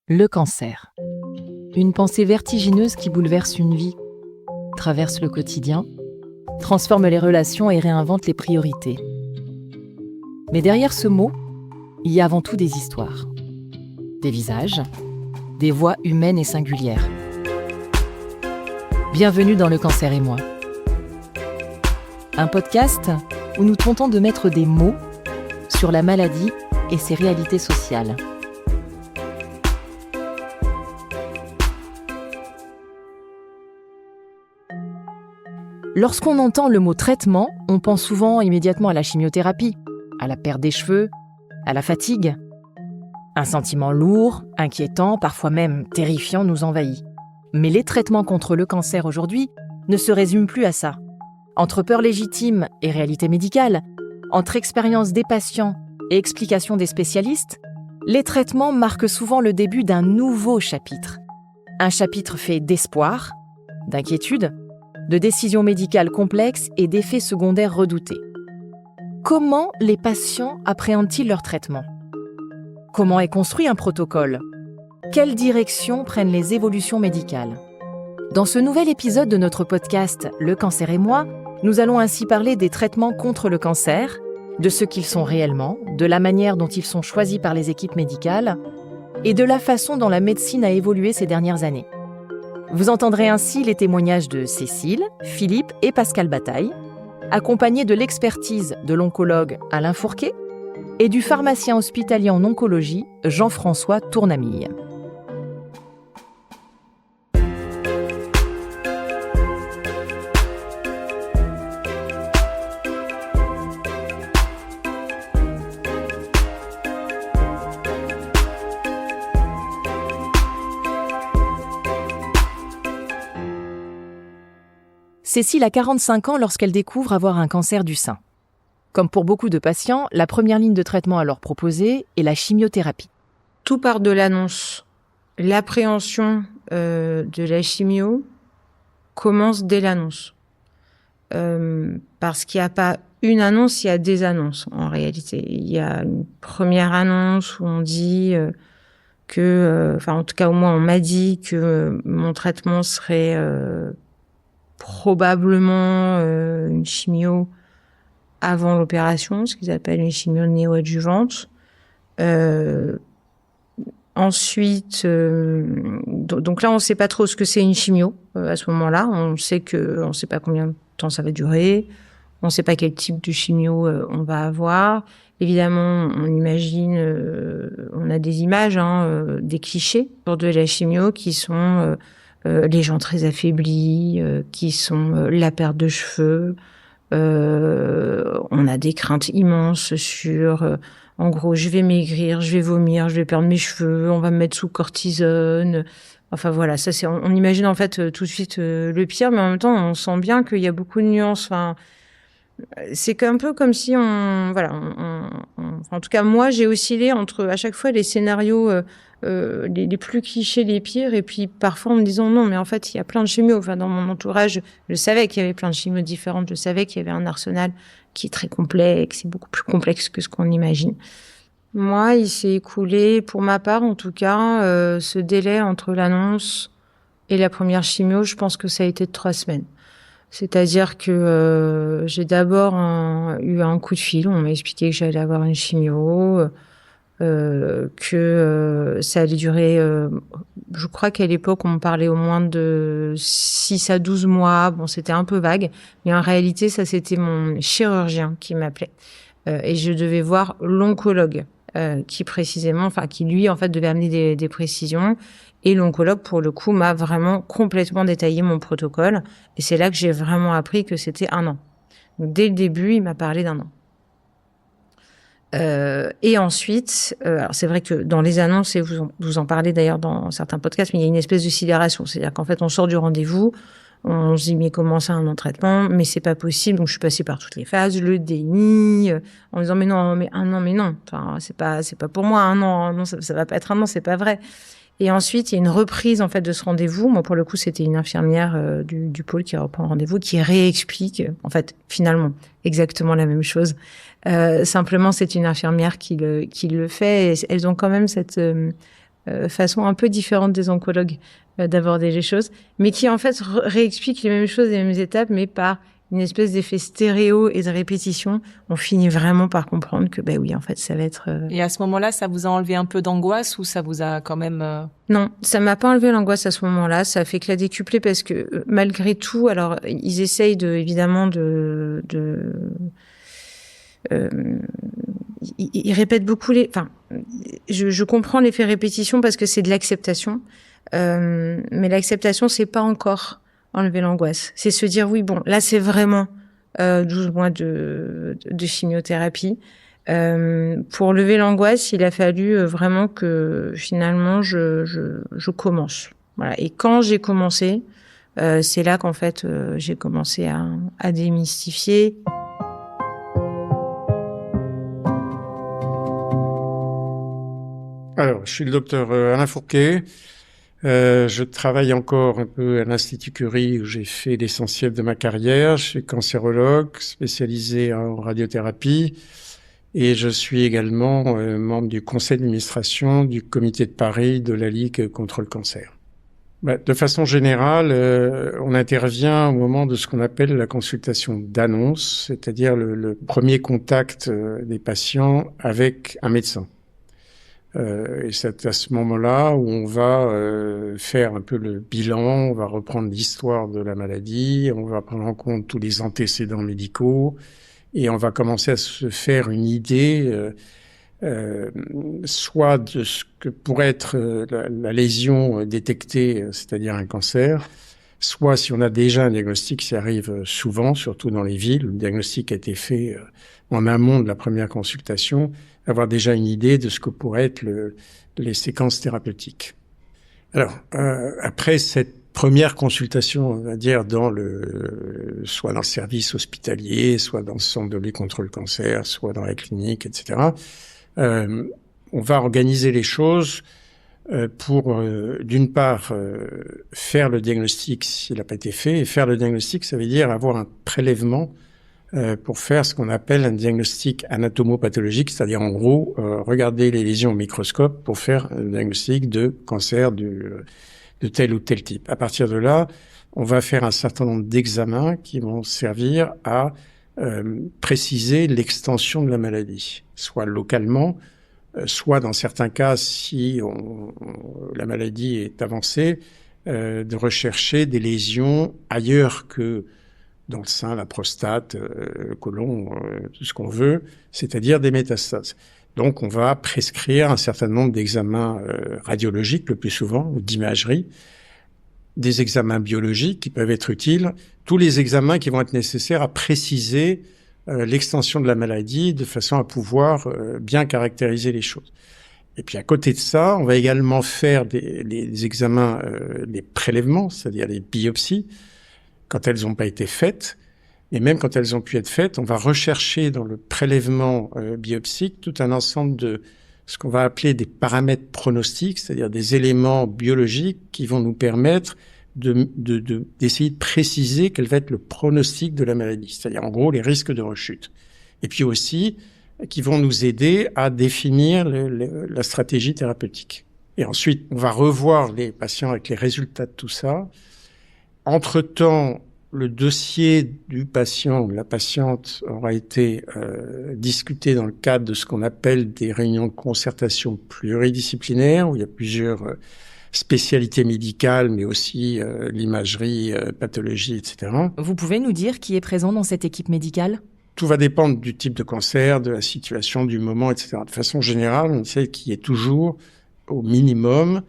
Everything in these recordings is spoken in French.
Le cancer. Une pensée vertigineuse qui bouleverse une vie, traverse le quotidien, transforme les relations et réinvente les priorités. Mais derrière ce mot, il y a avant tout des histoires, des visages, des voix humaines et singulières. Bienvenue dans Le Cancer et moi. Un podcast où nous tentons de mettre des mots sur la maladie et ses réalités sociales. Lorsqu'on entend le mot traitement, on pense souvent immédiatement à la chimiothérapie, à la perte des cheveux, à la fatigue. Un sentiment lourd, inquiétant, parfois même terrifiant nous envahit. Mais les traitements contre le cancer aujourd'hui ne se résument plus à ça. Entre peur légitime et réalité médicale, entre expérience des patients et explications des spécialistes, les traitements marquent souvent le début d'un nouveau chapitre. Un chapitre fait d'espoir, d'inquiétude, de décisions médicales complexes et d'effets secondaires redoutés. Comment les patients appréhendent-ils leur traitement ? Comment est construit un protocole ? Quelle direction prennent les évolutions médicales ? Dans ce nouvel épisode de notre podcast « Le cancer et moi », nous allons ainsi parler des traitements contre le cancer, de ce qu'ils sont réellement, de la manière dont ils sont choisis par les équipes médicales et de la façon dont la médecine a évolué ces dernières années. Vous entendrez ainsi les témoignages de Cécile, Philippe et Pascal Bataille, accompagnés de l'expertise de l'oncologue Alain Fourquet et du pharmacien hospitalier en oncologie Jean-François Tournamille. Cécile a 45 ans lorsqu'elle découvre avoir un cancer du sein. Comme pour beaucoup de patients, la première ligne de traitement alors proposée est la chimiothérapie. Tout part de l'annonce. L'appréhension de la chimio commence dès l'annonce. Parce qu'il n'y a pas une annonce, il y a des annonces en réalité. Il y a une première annonce où on dit en tout cas au moins on m'a dit que mon traitement serait probablement une chimio avant l'opération, ce qu'ils appellent une chimio néoadjuvante. Ensuite, donc là, on ne sait pas trop ce que c'est une chimio à ce moment-là. On sait pas combien de temps ça va durer. On ne sait pas quel type de chimio on va avoir. Évidemment, on imagine, on a des images, des clichés autour de la chimio qui sont les gens très affaiblis, qui sont la perte de cheveux. On a des craintes immenses sur, en gros, je vais maigrir, je vais vomir, je vais perdre mes cheveux, on va me mettre sous cortisone. Enfin voilà, ça c'est, on imagine en fait tout de suite le pire, mais en même temps, on sent bien qu'il y a beaucoup de nuances. Enfin, c'est un peu comme si en tout cas, moi, j'ai oscillé entre à chaque fois les scénarios les plus clichés, les pires, et puis parfois en me disant non, mais en fait, il y a plein de chimios. Enfin, dans mon entourage, je savais qu'il y avait plein de chimios différentes, je savais qu'il y avait un arsenal qui est très complexe, c'est beaucoup plus complexe que ce qu'on imagine. Moi, il s'est écoulé, pour ma part en tout cas, ce délai entre l'annonce et la première chimio, je pense que ça a été de 3 semaines. C'est-à-dire que j'ai d'abord eu un coup de fil, on m'a expliqué que j'allais avoir une chimio, que ça allait durer, je crois qu'à l'époque on me parlait au moins de 6 à 12 mois, bon c'était un peu vague, mais en réalité ça c'était mon chirurgien qui m'appelait, et je devais voir l'oncologue qui lui en fait devait amener des précisions, et l'oncologue pour le coup m'a vraiment complètement détaillé mon protocole, et c'est là que j'ai vraiment appris que c'était 1 an. Donc dès le début il m'a parlé d'1 an. Et ensuite, alors c'est vrai que dans les annonces, et vous en parlez d'ailleurs dans certains podcasts, mais il y a une espèce de sidération. C'est-à-dire qu'en fait, on sort du rendez-vous, on se dit mais comment ça un traitement, mais c'est pas possible. Donc je suis passée par toutes les phases, le déni, en disant mais non, mais 1 an, mais non, enfin c'est pas pour moi 1 an, non ça va pas être 1 an, c'est pas vrai. Et ensuite, il y a une reprise en fait de ce rendez-vous. Moi, pour le coup, c'était une infirmière du pôle qui reprend rendez-vous, qui réexplique en fait finalement exactement la même chose. Simplement, c'est une infirmière qui le fait. Et elles ont quand même cette façon un peu différente des oncologues d'aborder les choses, mais qui en fait réexplique les mêmes choses, les mêmes étapes, mais par une espèce d'effet stéréo et de répétition. On finit vraiment par comprendre que oui, en fait, ça va être... Et à ce moment-là, ça vous a enlevé un peu d'angoisse ou ça vous a quand même... Non, ça m'a pas enlevé l'angoisse à ce moment-là. Ça a fait que la décupler parce que malgré tout, alors ils essayent évidemment ils répètent beaucoup je comprends l'effet répétition parce que c'est de l'acceptation, mais l'acceptation c'est pas encore enlever l'angoisse. C'est se dire oui, bon, là c'est vraiment 12 mois de chimiothérapie. Pour lever l'angoisse, il a fallu vraiment que finalement je commence. Voilà. Et quand j'ai commencé, c'est là qu'en fait j'ai commencé à démystifier. Alors, je suis le docteur Alain Fourquet. Je travaille encore un peu à l'Institut Curie où j'ai fait l'essentiel de ma carrière. Je suis cancérologue spécialisé en radiothérapie et je suis également membre du conseil d'administration du comité de Paris de la Ligue contre le cancer. De façon générale, on intervient au moment de ce qu'on appelle la consultation d'annonce, c'est-à-dire le premier contact des patients avec un médecin. Et c'est à ce moment-là où on va faire un peu le bilan, on va reprendre l'histoire de la maladie, on va prendre en compte tous les antécédents médicaux et on va commencer à se faire une idée soit de ce que pourrait être la lésion détectée, c'est-à-dire un cancer, soit si on a déjà un diagnostic, ça arrive souvent, surtout dans les villes, où le diagnostic a été fait en amont de la première consultation, avoir déjà une idée de ce que pourraient être les séquences thérapeutiques. Alors, après cette première consultation, on va dire, soit dans le service hospitalier, soit dans le centre de lutte contre le cancer, soit dans la clinique, etc., on va organiser les choses pour, d'une part, faire le diagnostic s'il n'a pas été fait. Et faire le diagnostic, ça veut dire avoir un prélèvement pour faire ce qu'on appelle un diagnostic anatomopathologique, c'est-à-dire en gros regarder les lésions au microscope pour faire un diagnostic de cancer de tel ou tel type. À partir de là, on va faire un certain nombre d'examens qui vont servir à préciser l'extension de la maladie, soit localement, soit dans certains cas, si la maladie est avancée, de rechercher des lésions ailleurs que dans le sein, la prostate, le côlon, tout ce qu'on veut, c'est-à-dire des métastases. Donc, on va prescrire un certain nombre d'examens radiologiques, le plus souvent, ou d'imagerie, des examens biologiques qui peuvent être utiles, tous les examens qui vont être nécessaires à préciser l'extension de la maladie de façon à pouvoir bien caractériser les choses. Et puis, à côté de ça, on va également faire les examens, les prélèvements, c'est-à-dire les biopsies, quand elles n'ont pas été faites, et même quand elles ont pu être faites, on va rechercher dans le prélèvement biopsique tout un ensemble de ce qu'on va appeler des paramètres pronostiques, c'est-à-dire des éléments biologiques qui vont nous permettre d'essayer de préciser quel va être le pronostic de la maladie, c'est-à-dire en gros les risques de rechute. Et puis aussi, qui vont nous aider à définir la stratégie thérapeutique. Et ensuite, on va revoir les patients avec les résultats de tout ça. Entre-temps, le dossier du patient ou de la patiente aura été discuté dans le cadre de ce qu'on appelle des réunions de concertation pluridisciplinaires, où il y a plusieurs spécialités médicales, mais aussi l'imagerie, pathologie, etc. Vous pouvez nous dire qui est présent dans cette équipe médicale ? Tout va dépendre du type de cancer, de la situation, du moment, etc. De façon générale, on sait qu'il y ait toujours, au minimum,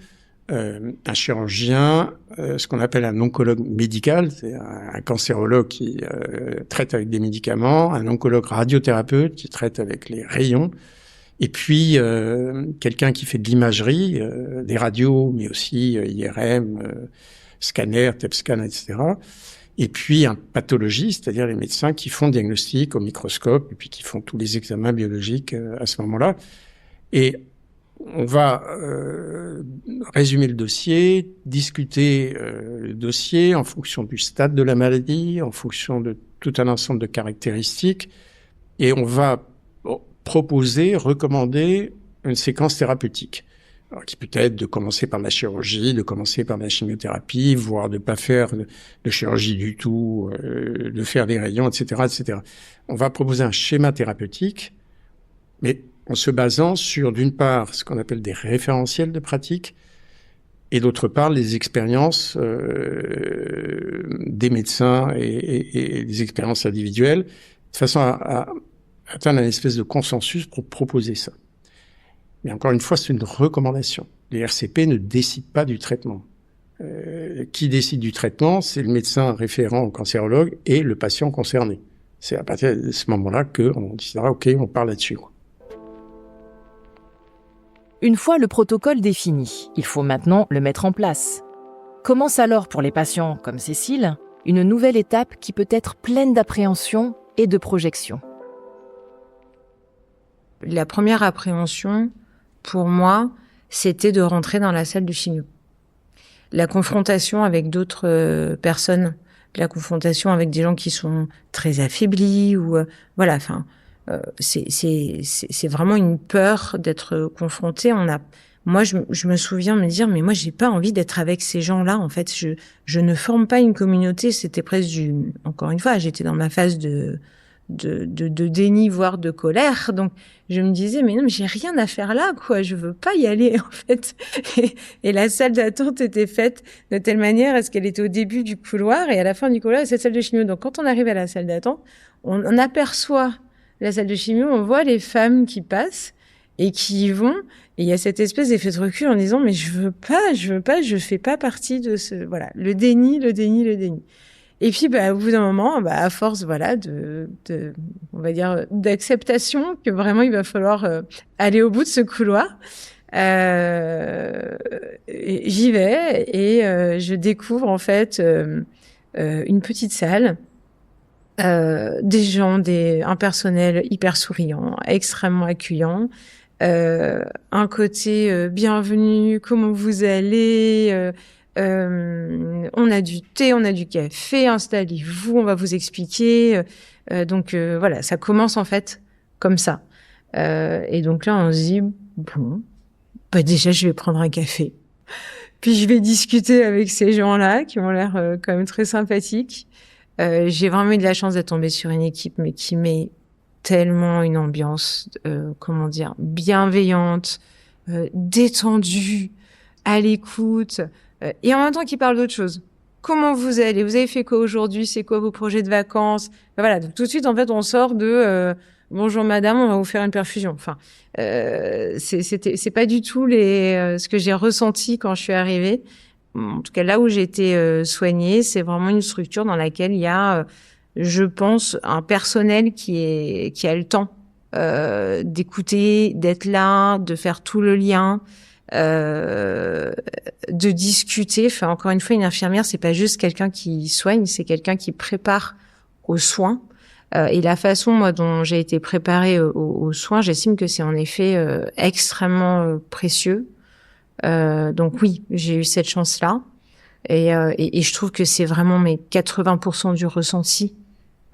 un chirurgien, ce qu'on appelle un oncologue médical, c'est un cancérologue qui traite avec des médicaments, un oncologue radiothérapeute qui traite avec les rayons, et puis quelqu'un qui fait de l'imagerie, des radios, mais aussi IRM, scanner, TEP-scan, etc. Et puis un pathologiste, c'est-à-dire les médecins qui font le diagnostic au microscope et puis qui font tous les examens biologiques à ce moment-là. Et on va résumer le dossier, discuter le dossier en fonction du stade de la maladie, en fonction de tout un ensemble de caractéristiques, et on va proposer, recommander une séquence thérapeutique. Alors, qui peut être de commencer par la chirurgie, de commencer par la chimiothérapie, voire de pas faire de chirurgie du tout, de faire des rayons, etc., etc. On va proposer un schéma thérapeutique, mais en se basant sur, d'une part, ce qu'on appelle des référentiels de pratique, et d'autre part, les expériences des médecins et des expériences individuelles, de façon à atteindre une espèce de consensus pour proposer ça. Mais encore une fois, c'est une recommandation. Les RCP ne décident pas du traitement. Qui décide du traitement? C'est le médecin référent cancérologue et le patient concerné. C'est à partir de ce moment-là qu'on décidera, OK, on part là-dessus. Une fois le protocole défini, il faut maintenant le mettre en place. Commence alors pour les patients comme Cécile, une nouvelle étape qui peut être pleine d'appréhension et de projection. La première appréhension, pour moi, c'était de rentrer dans la salle de chimio. La confrontation avec d'autres personnes, la confrontation avec des gens qui sont très affaiblis ou voilà, enfin, c'est vraiment une peur d'être confronté. Moi, je me souviens me dire, mais moi, j'ai pas envie d'être avec ces gens-là. En fait, je ne forme pas une communauté. C'était presque encore une fois, j'étais dans ma phase de déni, voire de colère. Donc, je me disais, mais non, mais j'ai rien à faire là, quoi. Je veux pas y aller, en fait. Et la salle d'attente était faite de telle manière à ce qu'elle était au début du couloir et à la fin du couloir, cette salle de chimio. Donc, quand on arrive à la salle d'attente, on aperçoit la salle de chimio, on voit les femmes qui passent et qui y vont. Et il y a cette espèce d'effet de recul en disant, mais je veux pas, je fais pas partie de ce, voilà, le déni. Et puis, au bout d'un moment, à force, voilà, on va dire, d'acceptation que vraiment il va falloir aller au bout de ce couloir, j'y vais et je découvre en fait une petite salle, des gens, un personnel hyper souriant, extrêmement accueillant, un côté bienvenue, comment vous allez. On a du thé, on a du café, installez-vous, on va vous expliquer. Donc voilà, ça commence en fait comme ça. Et donc là, on se dit, bon, déjà, je vais prendre un café. Puis je vais discuter avec ces gens-là qui ont l'air quand même très sympathiques. J'ai vraiment eu de la chance d'être tombée sur une équipe, mais qui met tellement une ambiance, bienveillante, détendue, à l'écoute. Et en même temps, qui parle d'autre chose. Comment vous allez? Vous avez fait quoi aujourd'hui? C'est quoi vos projets de vacances? Voilà. Donc, tout de suite, en fait, on sort de bonjour madame, on va vous faire une perfusion. Enfin, c'est pas du tout ce que j'ai ressenti quand je suis arrivée. En tout cas, là où j'ai été soignée, c'est vraiment une structure dans laquelle il y a, je pense, un personnel qui a le temps d'écouter, d'être là, de faire tout le lien. De discuter. Enfin, encore une fois, une infirmière, c'est pas juste quelqu'un qui soigne, c'est quelqu'un qui prépare aux soins. Et la façon, moi, dont j'ai été préparée aux soins, j'estime que c'est en effet extrêmement précieux. Donc oui, j'ai eu cette chance-là. Et je trouve que c'est vraiment 80% du ressenti.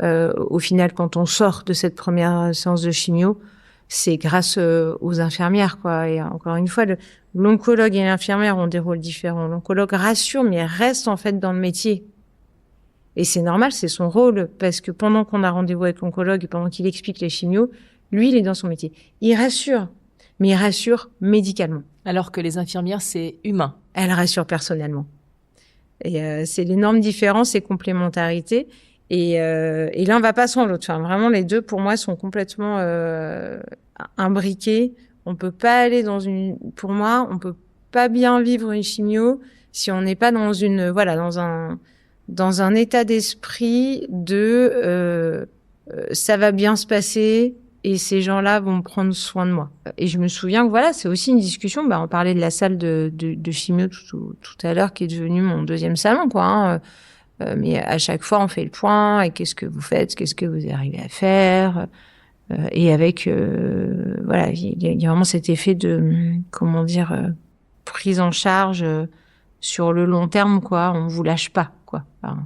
Au final, quand on sort de cette première séance de chimio, c'est grâce aux infirmières, quoi. Et encore une fois, l'oncologue et l'infirmière ont des rôles différents. L'oncologue rassure, mais reste en fait dans le métier. Et c'est normal, c'est son rôle, parce que pendant qu'on a rendez-vous avec l'oncologue et pendant qu'il explique les chimios, lui, il est dans son métier. Il rassure, mais il rassure médicalement. Alors que les infirmières, c'est humain. Elles rassurent personnellement. Et c'est l'énorme différence et complémentarité. Et l'un va pas sans l'autre. Enfin, vraiment, les deux, pour moi, sont complètement imbriqués. On peut pas aller pour moi, on peut pas bien vivre une chimio si on n'est pas dans un état d'esprit de ça va bien se passer et ces gens-là vont prendre soin de moi. Et je me souviens que voilà, c'est aussi une discussion. On parlait de la salle de chimio tout à l'heure, qui est devenue mon deuxième salon, quoi. Hein. Mais à chaque fois, on fait le point. Et qu'est-ce que vous faites? Qu'est-ce que vous arrivez à faire? Et avec, voilà, il y a vraiment cet effet de, prise en charge sur le long terme, quoi. On vous lâche pas, quoi. Enfin,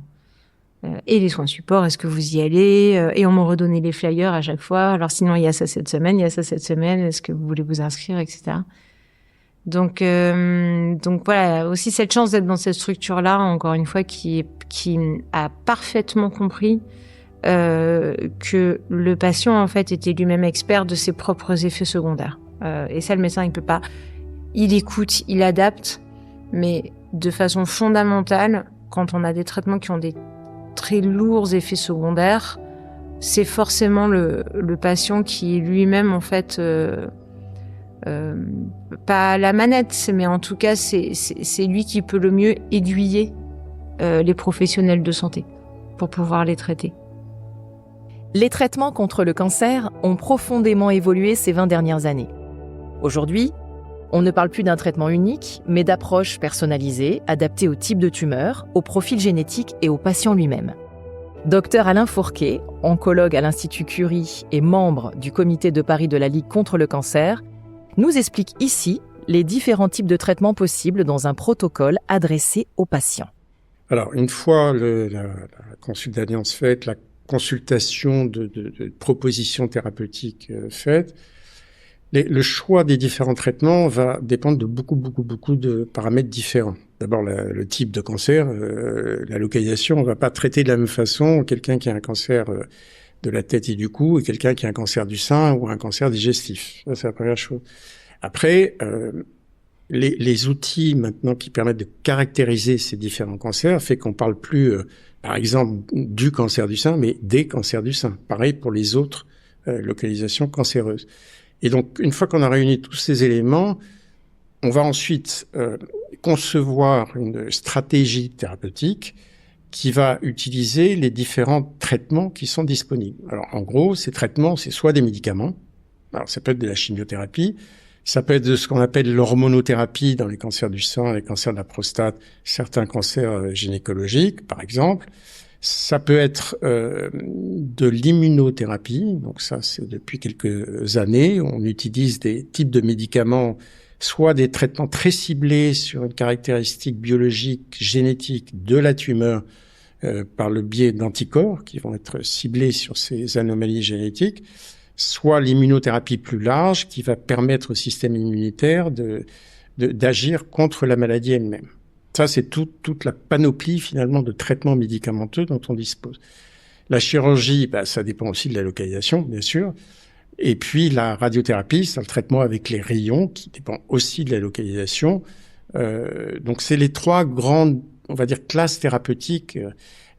et les soins support, est-ce que vous y allez? Et on me redonnait les flyers à chaque fois. Alors sinon, il y a ça cette semaine, est-ce que vous voulez vous inscrire, etc. Donc voilà, aussi cette chance d'être dans cette structure-là, encore une fois, qui a parfaitement compris que le patient, en fait, était lui-même expert de ses propres effets secondaires. Et ça, le médecin, il peut pas. Il écoute, il adapte, mais de façon fondamentale, quand on a des traitements qui ont des très lourds effets secondaires, c'est forcément le patient qui lui-même, en fait, pas la manette, mais en tout cas, c'est lui qui peut le mieux aiguiller les professionnels de santé pour pouvoir les traiter. Les traitements contre le cancer ont profondément évolué ces 20 dernières années. Aujourd'hui, on ne parle plus d'un traitement unique, mais d'approches personnalisées, adaptées au type de tumeur, au profil génétique et au patient lui-même. Dr Alain Fourquet, oncologue à l'Institut Curie et membre du comité de Paris de la Ligue contre le cancer, nous explique ici les différents types de traitements possibles dans un protocole adressé aux patients. Alors, une fois la consulte d'alliance faite, la consultation de propositions thérapeutiques faites, le choix des différents traitements va dépendre de beaucoup de paramètres différents. D'abord, le type de cancer, la localisation. On ne va pas traiter de la même façon quelqu'un qui a un cancer de la tête et du cou et quelqu'un qui a un cancer du sein ou un cancer digestif. Ça, c'est la première chose. Après, les outils maintenant qui permettent de caractériser ces différents cancers fait qu'on parle plus, par exemple, du cancer du sein, mais des cancers du sein. Pareil pour les autres localisations cancéreuses. Et donc, une fois qu'on a réuni tous ces éléments, on va ensuite concevoir une stratégie thérapeutique qui va utiliser les différents traitements qui sont disponibles. Alors, en gros, ces traitements, c'est soit des médicaments, alors ça peut être de la chimiothérapie, ça peut être de ce qu'on appelle l'hormonothérapie dans les cancers du sein, les cancers de la prostate, certains cancers gynécologiques, par exemple. Ça peut être de l'immunothérapie, donc ça c'est depuis quelques années. On utilise des types de médicaments, soit des traitements très ciblés sur une caractéristique biologique, génétique de la tumeur par le biais d'anticorps qui vont être ciblés sur ces anomalies génétiques, soit l'immunothérapie plus large qui va permettre au système immunitaire d'agir contre la maladie elle-même. Ça, c'est toute la panoplie, finalement, de traitements médicamenteux dont on dispose. La chirurgie, ça dépend aussi de la localisation, bien sûr. Et puis, la radiothérapie, c'est le traitement avec les rayons, qui dépend aussi de la localisation. Donc, c'est les trois grandes, on va dire, classes thérapeutiques.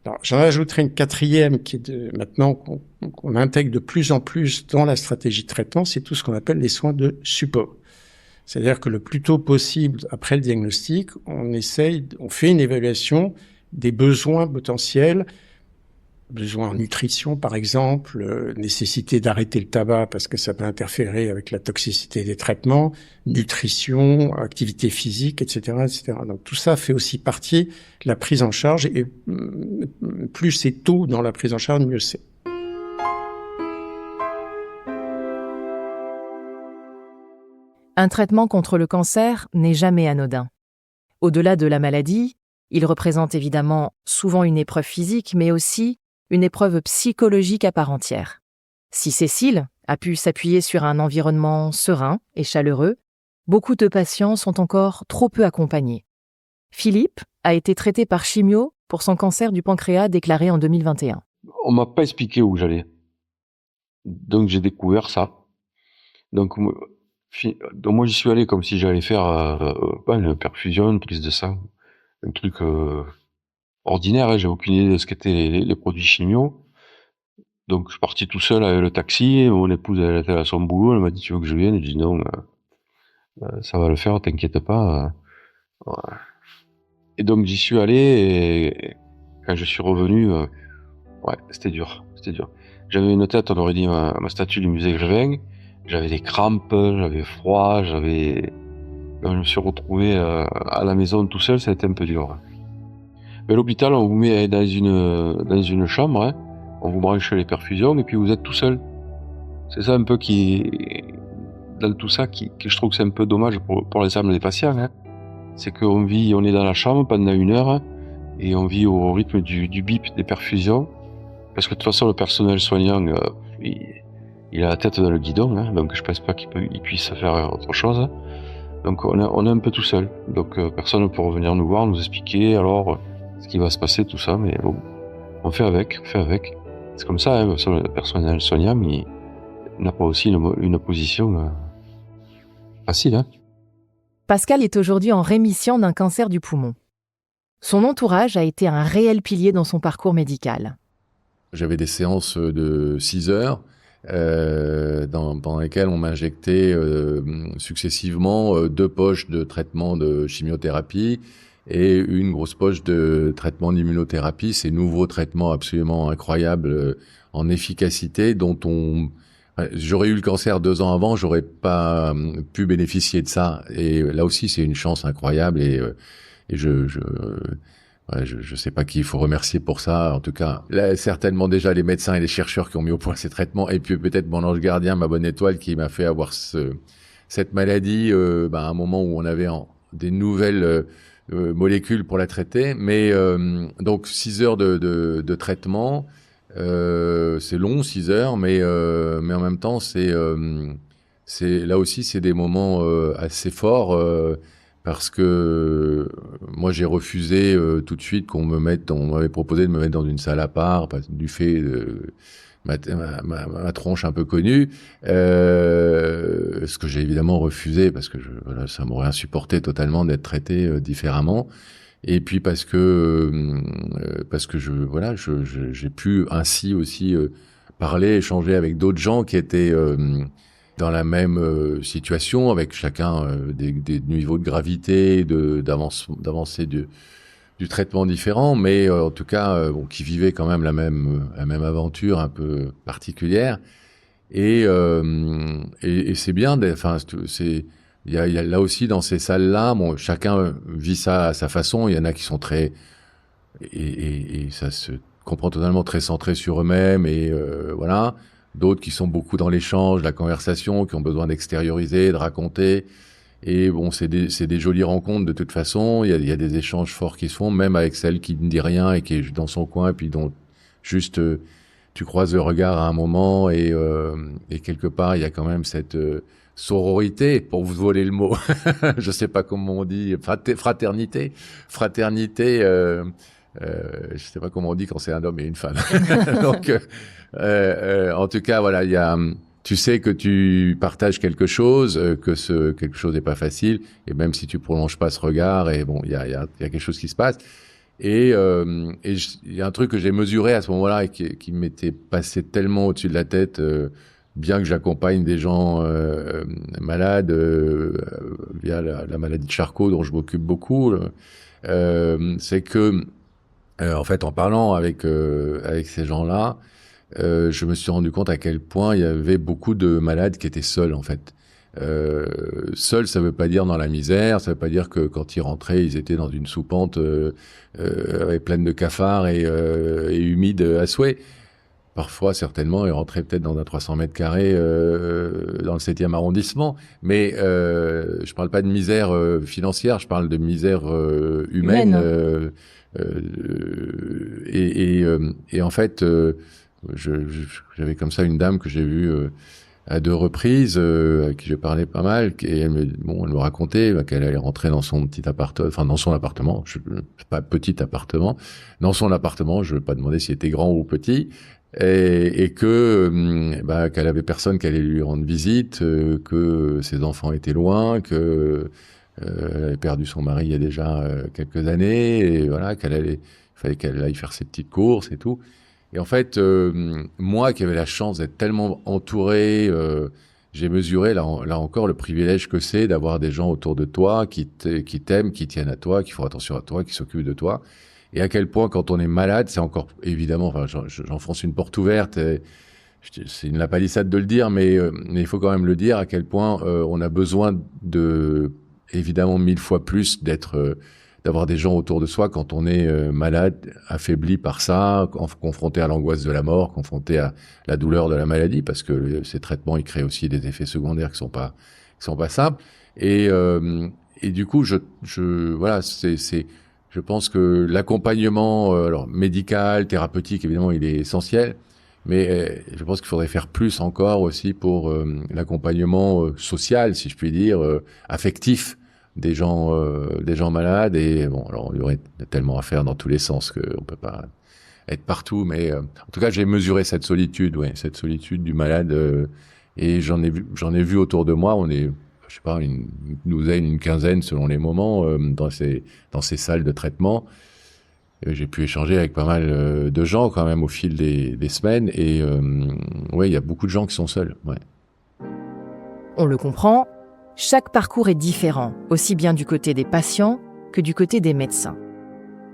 Alors, j'en ajouterai une quatrième qui est maintenant qu'on intègre de plus en plus dans la stratégie de traitement, c'est tout ce qu'on appelle les soins de support. C'est-à-dire que le plus tôt possible, après le diagnostic, on fait une évaluation des besoins potentiels, besoins en nutrition par exemple, nécessité d'arrêter le tabac parce que ça peut interférer avec la toxicité des traitements, nutrition, activité physique, etc., etc. Donc tout ça fait aussi partie de la prise en charge et plus c'est tôt dans la prise en charge, mieux c'est. Un traitement contre le cancer n'est jamais anodin. Au-delà de la maladie, il représente évidemment souvent une épreuve physique, mais aussi une épreuve psychologique à part entière. Si Cécile a pu s'appuyer sur un environnement serein et chaleureux, beaucoup de patients sont encore trop peu accompagnés. Philippe a été traité par chimio pour son cancer du pancréas déclaré en 2021. On m'a pas expliqué où j'allais. Donc j'ai découvert ça. Donc moi j'y suis allé comme si j'allais faire une perfusion, une prise de sang, un truc ordinaire, hein. J'ai aucune idée de ce qu'étaient les produits chimio. Donc je suis parti tout seul avec le taxi, mon épouse elle était à son boulot, elle m'a dit tu veux que je vienne, j'ai dit non, ça va le faire, t'inquiète pas. Voilà. Et donc j'y suis allé et quand je suis revenu, c'était dur. J'avais une tête, on aurait dit ma statue du musée Grévin. J'avais des crampes, j'avais froid, quand je me suis retrouvé à la maison tout seul, ça a été un peu dur. Mais à l'hôpital, on vous met dans une chambre, hein, on vous branche les perfusions et puis vous êtes tout seul. C'est ça un peu dans tout ça, que je trouve que c'est un peu dommage pour l'ensemble des patients. Hein. C'est on est dans la chambre pendant 1 heure et on vit au rythme du bip des perfusions. Parce que de toute façon, le personnel soignant, il a la tête dans le guidon, hein, donc je pense pas qu'il puisse faire autre chose. Donc on est un peu tout seul. Donc personne pour venir nous voir, nous expliquer alors ce qui va se passer, tout ça. Mais bon, on fait avec. C'est comme ça, hein, le personnel soignant, il n'a pas aussi une position facile. Hein. Pascal est aujourd'hui en rémission d'un cancer du poumon. Son entourage a été un réel pilier dans son parcours médical. J'avais des séances de 6 heures pendant lesquelles on m'injectait successivement 2 poches de traitement de chimiothérapie et une grosse poche de traitement d'immunothérapie. Ces nouveaux traitements absolument incroyables en efficacité dont j'aurais eu le cancer 2 ans avant, j'aurais pas pu bénéficier de ça. Et là aussi, c'est une chance incroyable et je sais pas qui il faut remercier pour ça. En tout cas, là, certainement déjà les médecins et les chercheurs qui ont mis au point ces traitements, et puis peut-être mon ange gardien, ma bonne étoile, qui m'a fait avoir cette maladie à un moment où on avait des nouvelles molécules pour la traiter. Mais donc 6 heures de traitement, c'est long, 6 heures, mais en même temps, c'est là aussi, c'est des moments assez forts. Parce que moi j'ai refusé tout de suite on m'avait proposé de me mettre dans une salle à part du fait de ma tronche un peu connue, ce que j'ai évidemment refusé parce que ça m'aurait insupporté totalement d'être traité différemment. Et puis parce que j'ai pu ainsi aussi parler, échanger avec d'autres gens qui étaient dans la même situation, avec chacun des niveaux de gravité, d'avancée du traitement différent, mais en tout cas, qui vivaient quand même la même aventure un peu particulière. Et c'est bien. Il y a là aussi dans ces salles-là, chacun vit ça à sa façon. Il y en a qui sont très et ça se comprend totalement très centrés sur eux-mêmes et voilà. D'autres qui sont beaucoup dans l'échange, la conversation, qui ont besoin d'extérioriser, de raconter. Et bon, c'est des jolies rencontres de toute façon. Il y a des échanges forts qui se font, même avec celle qui ne dit rien et qui est dans son coin, et puis dont juste tu croises le regard à un moment et quelque part il y a quand même cette sororité, pour vous voler le mot. Je sais pas comment on dit, fraternité. Je sais pas comment on dit quand c'est un homme et une femme. Donc, en tout cas, voilà, tu sais que tu partages quelque chose, que quelque chose n'est pas facile, et même si tu prolonges pas ce regard, et bon, il y a quelque chose qui se passe. Et il y a un truc que j'ai mesuré à ce moment-là et qui m'était passé tellement au-dessus de la tête, bien que j'accompagne des gens malades via la maladie de Charcot, dont je m'occupe beaucoup, c'est que en fait, en parlant avec ces gens-là, je me suis rendu compte à quel point il y avait beaucoup de malades qui étaient seuls, en fait. Seul, ça veut pas dire dans la misère, ça veut pas dire que quand ils rentraient, ils étaient dans une soupente pleine de cafards et humide à souhait. Parfois, certainement, ils rentraient peut-être dans un 300 mètres carrés dans le 7e arrondissement. Mais je parle pas de misère financière, je parle de misère humaine. Et en fait, j'avais comme ça une dame que j'ai vue à 2 reprises, à qui je parlais pas mal, et elle me racontait qu'elle allait rentrer dans son petit appartement, enfin dans son appartement, pas petit appartement, dans son appartement, je ne veux pas demander s'il était grand ou petit, et que qu'elle avait personne qui allait lui rendre visite, que ses enfants étaient loin, que elle avait perdu son mari il y a déjà quelques années, et voilà, il fallait qu'elle aille faire ses petites courses et tout. Et en fait, moi qui avais la chance d'être tellement entouré, j'ai mesuré là encore le privilège que c'est d'avoir des gens autour de toi qui t'aiment, qui tiennent à toi, qui font attention à toi, qui s'occupent de toi. Et à quel point, quand on est malade, c'est encore évidemment, enfin, j'enfonce une porte ouverte. C'est une lapalissade de le dire, mais il faut quand même le dire, à quel point on a besoin évidemment 1000 fois plus d'avoir des gens autour de soi quand on est malade, affaibli par ça, confronté à l'angoisse de la mort, confronté à la douleur de la maladie, parce que ces traitements, ils créent aussi des effets secondaires qui sont pas simples. Et du coup, voilà, je pense que l'accompagnement, alors médical, thérapeutique, évidemment, il est essentiel, Mais je pense qu'il faudrait faire plus encore aussi pour l'accompagnement social, si je puis dire, affectif des gens malades. Et bon, alors il y aurait tellement à faire dans tous les sens qu'on peut pas être partout. Mais en tout cas, j'ai mesuré cette solitude du malade. Et j'en ai vu autour de moi. On est, je sais pas, une douzaine, une quinzaine selon les moments dans ces salles de traitement. J'ai pu échanger avec pas mal de gens quand même au fil des semaines et ouais, il y a beaucoup de gens qui sont seuls. Ouais. On le comprend, chaque parcours est différent, aussi bien du côté des patients que du côté des médecins.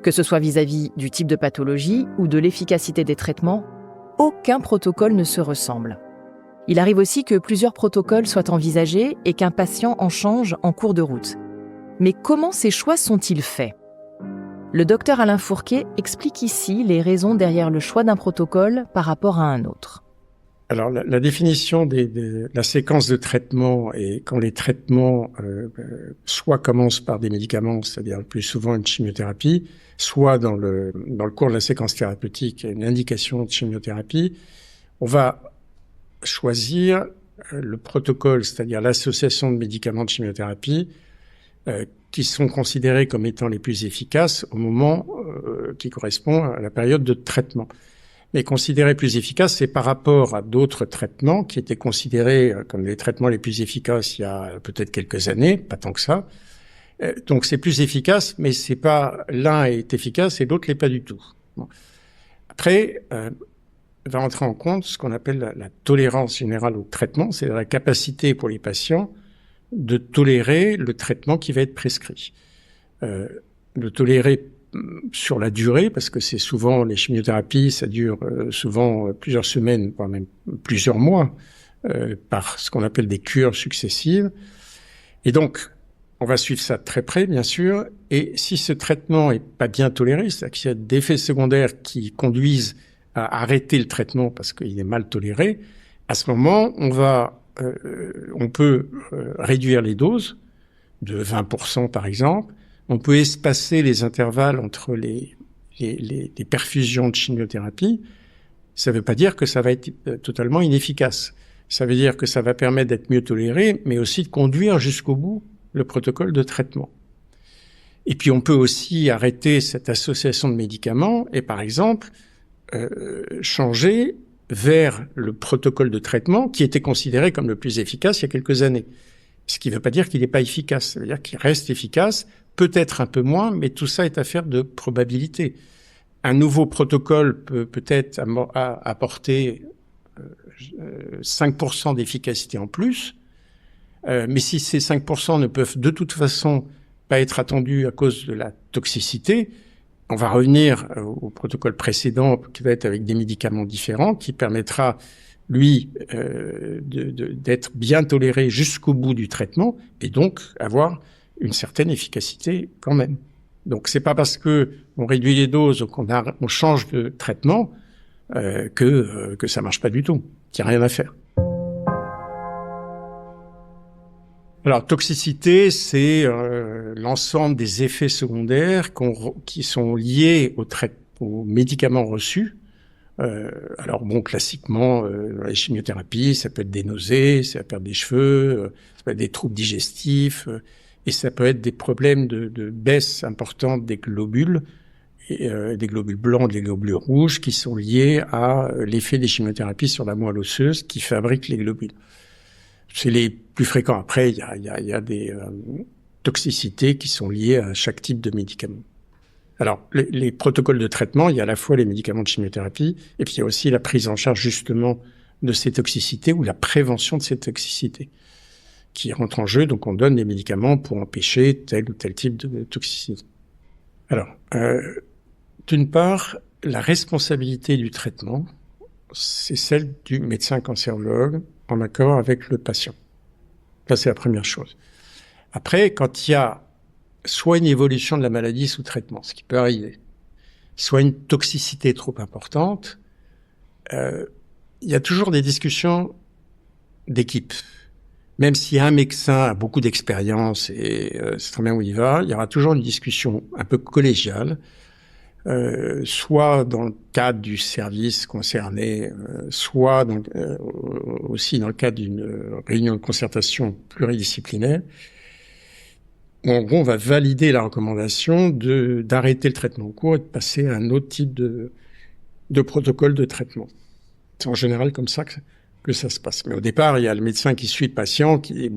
Que ce soit vis-à-vis du type de pathologie ou de l'efficacité des traitements, aucun protocole ne se ressemble. Il arrive aussi que plusieurs protocoles soient envisagés et qu'un patient en change en cours de route. Mais comment ces choix sont-ils faits ? Le docteur Alain Fourquet explique ici les raisons derrière le choix d'un protocole par rapport à un autre. Alors, la définition de la séquence de traitement, et quand les traitements soit commencent par des médicaments, c'est-à-dire le plus souvent une chimiothérapie, soit dans le cours de la séquence thérapeutique, une indication de chimiothérapie, on va choisir le protocole, c'est-à-dire l'association de médicaments de chimiothérapie, qui sont considérés comme étant les plus efficaces au moment qui correspond à la période de traitement. Mais considérés plus efficaces, c'est par rapport à d'autres traitements qui étaient considérés comme les traitements les plus efficaces il y a peut-être quelques années, pas tant que ça. Donc c'est plus efficace, mais c'est pas l'un est efficace et l'autre l'est pas du tout. Bon. Après, va entrer en compte ce qu'on appelle la tolérance générale au traitement, c'est la capacité pour les patients de tolérer le traitement qui va être prescrit. De tolérer sur la durée, parce que c'est souvent, les chimiothérapies, ça dure souvent plusieurs semaines, voire même plusieurs mois, par ce qu'on appelle des cures successives. Et donc, on va suivre ça de très près, bien sûr, et si ce traitement est pas bien toléré, c'est-à-dire qu'il y a d'effets secondaires qui conduisent à arrêter le traitement parce qu'il est mal toléré, à ce moment, on peut réduire les doses de 20% par exemple. On peut espacer les intervalles entre les perfusions de chimiothérapie. Ça ne veut pas dire que ça va être totalement inefficace. Ça veut dire que ça va permettre d'être mieux toléré, mais aussi de conduire jusqu'au bout le protocole de traitement. Et puis on peut aussi arrêter cette association de médicaments et par exemple changer vers le protocole de traitement qui était considéré comme le plus efficace il y a quelques années. Ce qui ne veut pas dire qu'il n'est pas efficace, ça veut dire qu'il reste efficace, peut-être un peu moins, mais tout ça est affaire de probabilité. Un nouveau protocole peut peut-être apporter 5% d'efficacité en plus, mais si ces 5% ne peuvent de toute façon pas être attendus à cause de la toxicité, on va revenir au protocole précédent qui va être avec des médicaments différents, qui permettra, lui, d'être bien toléré jusqu'au bout du traitement et donc avoir une certaine efficacité quand même. Donc c'est pas parce que on réduit les doses ou on change de traitement que ça marche pas du tout, qu'il n'y a rien à faire. Alors, toxicité, c'est l'ensemble des effets secondaires qui sont liés aux médicaments reçus. Alors bon, classiquement, dans les chimiothérapies, ça peut être des nausées, ça peut être des cheveux, ça peut être des troubles digestifs, et ça peut être des problèmes de baisse importante des globules, des globules blancs, des globules rouges, qui sont liés à l'effet des chimiothérapies sur la moelle osseuse qui fabrique les globules. C'est les plus fréquents. Après, il y a des toxicités qui sont liées à chaque type de médicament. Alors, les protocoles de traitement, il y a à la fois les médicaments de chimiothérapie, et puis il y a aussi la prise en charge justement de ces toxicités ou la prévention de ces toxicités qui rentre en jeu. Donc, on donne des médicaments pour empêcher tel ou tel type de toxicité. Alors, d'une part, la responsabilité du traitement, c'est celle du médecin cancérologue en accord avec le patient. Ça, c'est la première chose. Après, quand il y a soit une évolution de la maladie sous traitement, ce qui peut arriver, soit une toxicité trop importante, il y a toujours des discussions d'équipe. Même si un médecin a beaucoup d'expérience et sait très bien où il va, il y aura toujours une discussion un peu collégiale soit dans le cadre du service concerné, soit aussi dans le cadre d'une réunion de concertation pluridisciplinaire. En gros, on va valider la recommandation d'arrêter le traitement en cours et de passer à un autre type de protocole de traitement. C'est en général comme ça que ça se passe. Mais au départ, il y a le médecin qui suit le patient, qui dit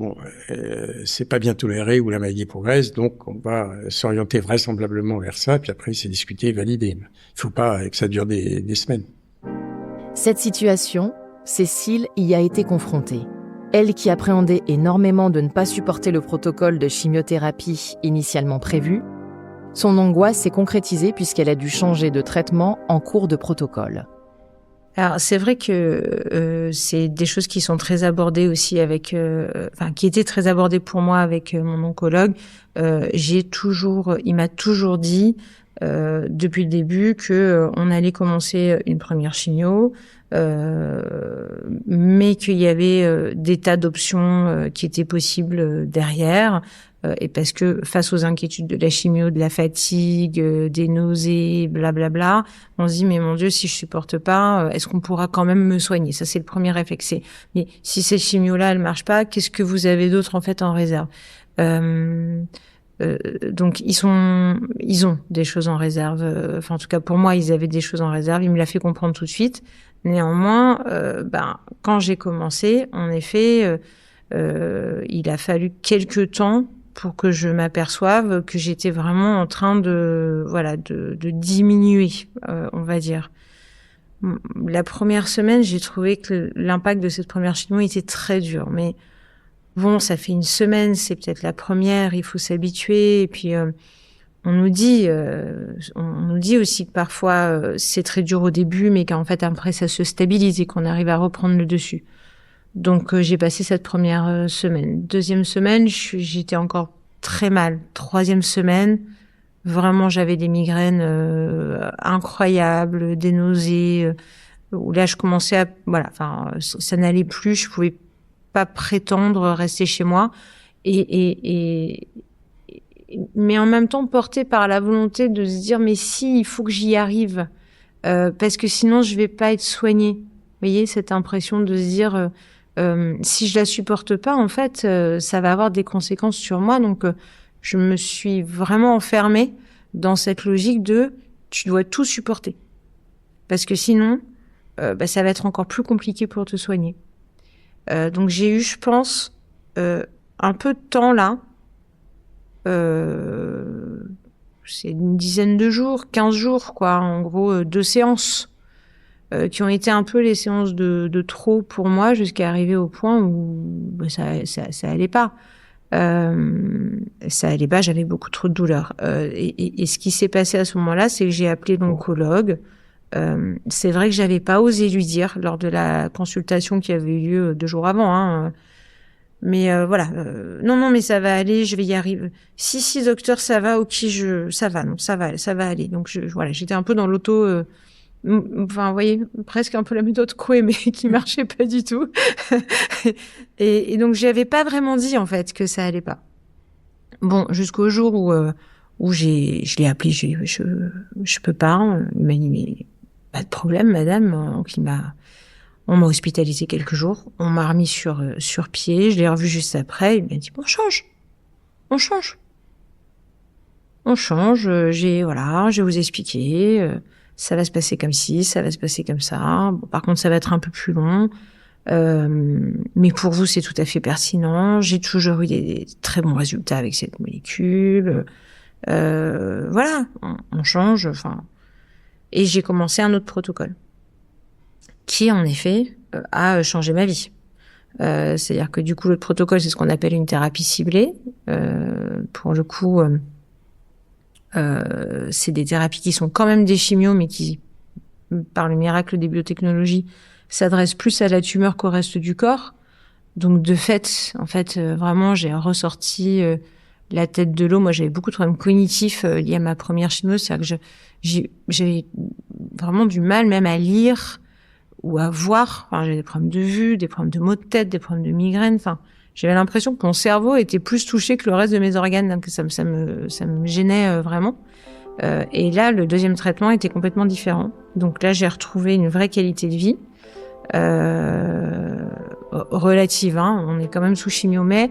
c'est pas bien toléré ou la maladie progresse, donc on va s'orienter vraisemblablement vers ça, puis après c'est discuté et validé. Il faut pas que ça dure des semaines. Cette situation, Cécile y a été confrontée. Elle qui appréhendait énormément de ne pas supporter le protocole de chimiothérapie initialement prévu, son angoisse s'est concrétisée puisqu'elle a dû changer de traitement en cours de protocole. Alors c'est vrai que c'est des choses qui sont très abordées aussi qui étaient très abordées pour moi avec mon oncologue. Il m'a toujours dit depuis le début que on allait commencer une première chimio, mais qu'il y avait des tas d'options qui étaient possibles derrière. Et parce que face aux inquiétudes de la chimio, de la fatigue, des nausées, blablabla, on se dit mais mon Dieu, si je supporte pas, est-ce qu'on pourra quand même me soigner? Ça c'est le premier réflexe. Mais si cette chimio-là elle marche pas, qu'est-ce que vous avez d'autre en fait en réserve? Donc ils ont des choses en réserve. En tout cas pour moi ils avaient des choses en réserve. Il me l'a fait comprendre tout de suite. Néanmoins, quand j'ai commencé, en effet, il a fallu quelques temps pour que je m'aperçoive que j'étais vraiment en train de diminuer, on va dire. La première semaine, j'ai trouvé que l'impact de cette première chimio était très dur. Mais bon, ça fait une semaine, c'est peut-être la première, il faut s'habituer. Et puis, on nous dit aussi que parfois, c'est très dur au début, mais qu'en fait, après, ça se stabilise et qu'on arrive à reprendre le dessus. Donc, j'ai passé cette première semaine. Deuxième semaine, j'étais encore très mal. Troisième semaine, vraiment, j'avais des migraines incroyables, des nausées, où là, je commençais ça n'allait plus, je pouvais pas prétendre rester chez moi. Mais en même temps, portée par la volonté de se dire, mais si, il faut que j'y arrive, parce que sinon, je vais pas être soignée. Vous voyez, cette impression de se dire... si je la supporte pas, en fait, ça va avoir des conséquences sur moi. Donc, je me suis vraiment enfermée dans cette logique de tu dois tout supporter. Parce que sinon, ça va être encore plus compliqué pour te soigner. Donc, j'ai eu, je pense, un peu de temps là. C'est une dizaine de jours, 15 jours, quoi. En gros, 2 séances. Qui ont été un peu les séances de trop pour moi jusqu'à arriver au point où ça allait pas. Ça allait pas, j'avais beaucoup trop de douleurs. Et ce qui s'est passé à ce moment-là, c'est que j'ai appelé l'oncologue. C'est vrai que j'avais pas osé lui dire lors de la consultation qui avait eu lieu 2 jours avant. Mais non, mais ça va aller, je vais y arriver. Si, docteur, ça va, ok, ça va aller. Donc j'étais un peu dans l'auto. Vous voyez, presque un peu la méthode Coué, mais qui marchait pas du tout. et donc, j'avais pas vraiment dit, en fait, que ça allait pas. Bon, jusqu'au jour où je l'ai appelé, je peux pas. Il m'a dit, mais pas de problème, madame. Donc, on m'a hospitalisé quelques jours. On m'a remis sur pied. Je l'ai revu juste après. Il m'a dit, bon, on change. Je vais vous expliquer. Ça va se passer comme ci, ça va se passer comme ça. Bon, par contre, ça va être un peu plus long. Mais pour vous, c'est tout à fait pertinent. J'ai toujours eu des très bons résultats avec cette molécule. On change. Et j'ai commencé un autre protocole qui, en effet, a changé ma vie. C'est-à-dire que du coup, l'autre protocole, c'est ce qu'on appelle une thérapie ciblée. Pour le coup... c'est des thérapies qui sont quand même des chimios, mais qui, par le miracle des biotechnologies, s'adressent plus à la tumeur qu'au reste du corps. Donc, de fait, vraiment, j'ai ressorti la tête de l'eau. Moi, j'avais beaucoup de problèmes cognitifs liés à ma première chimio. C'est-à-dire que j'avais vraiment du mal même à lire ou à voir. J'avais des problèmes de vue, des problèmes de maux de tête, des problèmes de migraine. J'avais l'impression que mon cerveau était plus touché que le reste de mes organes, donc ça me gênait vraiment. Et là, le deuxième traitement était complètement différent. Donc là, j'ai retrouvé une vraie qualité de vie relative. On est quand même sous chimio, mais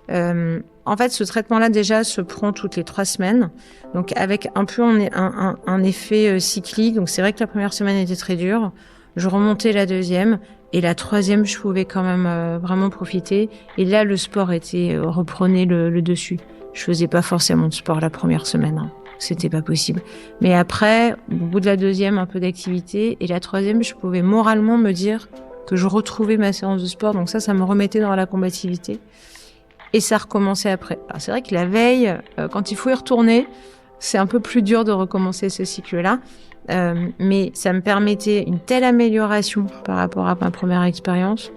en fait, ce traitement-là déjà se prend toutes les 3 semaines, donc avec un peu un effet cyclique. Donc c'est vrai que la première semaine était très dure. Je remontais la deuxième et la troisième, je pouvais quand même vraiment profiter. Et là, le sport reprenait le dessus. Je faisais pas forcément de sport la première semaine. C'était pas possible. Mais après, au bout de la deuxième, un peu d'activité. Et la troisième, je pouvais moralement me dire que je retrouvais ma séance de sport. Donc ça me remettait dans la combativité. Et ça recommençait après. Alors c'est vrai que la veille, quand il faut y retourner, c'est un peu plus dur de recommencer ce cycle-là. Mais ça me permettait une telle amélioration par rapport à ma première expérience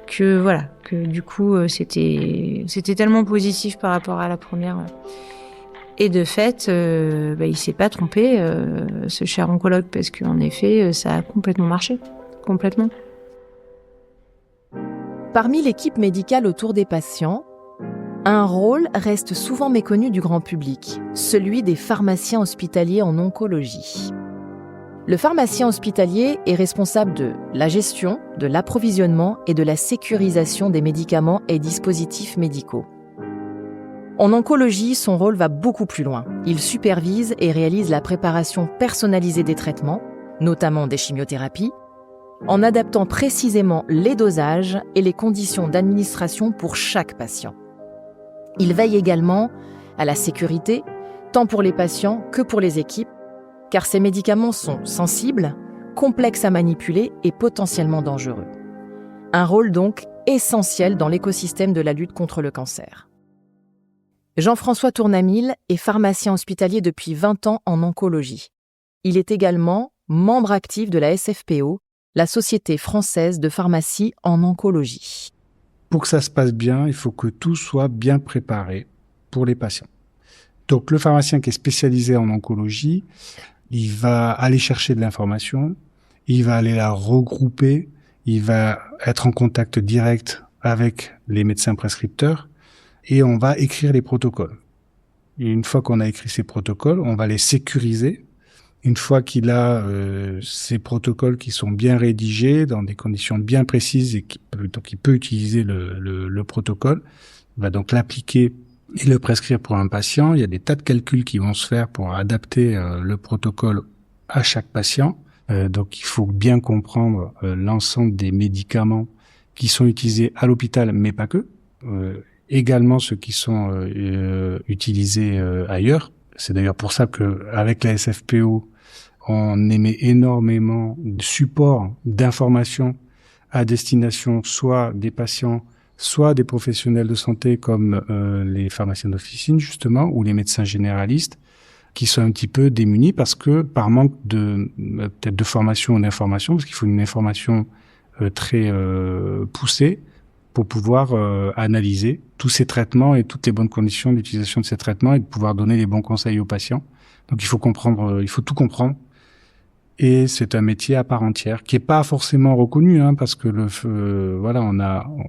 que voilà, que du coup, c'était tellement positif par rapport à la première. Et de fait, il s'est pas trompé, ce cher oncologue, parce qu'en effet, ça a complètement marché. Complètement. Parmi l'équipe médicale autour des patients, un rôle reste souvent méconnu du grand public, celui des pharmaciens hospitaliers en oncologie. Le pharmacien hospitalier est responsable de la gestion, de l'approvisionnement et de la sécurisation des médicaments et dispositifs médicaux. En oncologie, son rôle va beaucoup plus loin. Il supervise et réalise la préparation personnalisée des traitements, notamment des chimiothérapies, en adaptant précisément les dosages et les conditions d'administration pour chaque patient. Il veille également à la sécurité, tant pour les patients que pour les équipes, car ces médicaments sont sensibles, complexes à manipuler et potentiellement dangereux. Un rôle donc essentiel dans l'écosystème de la lutte contre le cancer. Jean-François Tournamille est pharmacien hospitalier depuis 20 ans en oncologie. Il est également membre actif de la SFPO, la Société française de pharmacie en oncologie. Pour que ça se passe bien, il faut que tout soit bien préparé pour les patients. Donc le pharmacien qui est spécialisé en oncologie, il va aller chercher de l'information, il va aller la regrouper, il va être en contact direct avec les médecins prescripteurs et on va écrire les protocoles. Et une fois qu'on a écrit ces protocoles, on va les sécuriser. Une fois qu'il a ces protocoles qui sont bien rédigés, dans des conditions bien précises, et donc il peut utiliser le protocole, il va donc l'appliquer et le prescrire pour un patient. Il y a des tas de calculs qui vont se faire pour adapter le protocole à chaque patient. Donc il faut bien comprendre l'ensemble des médicaments qui sont utilisés à l'hôpital, mais pas que. Également ceux qui sont utilisés ailleurs. C'est d'ailleurs pour ça qu'avec la SFPO, on émet énormément de supports d'informations à destination soit des patients, soit des professionnels de santé comme les pharmaciens d'officine justement, ou les médecins généralistes, qui sont un petit peu démunis parce que par manque peut-être de formation ou d'information, parce qu'il faut une information très poussée pour pouvoir analyser tous ces traitements et toutes les bonnes conditions d'utilisation de ces traitements et de pouvoir donner les bons conseils aux patients. Donc il faut tout comprendre. Et c'est un métier à part entière qui est pas forcément reconnu, parce que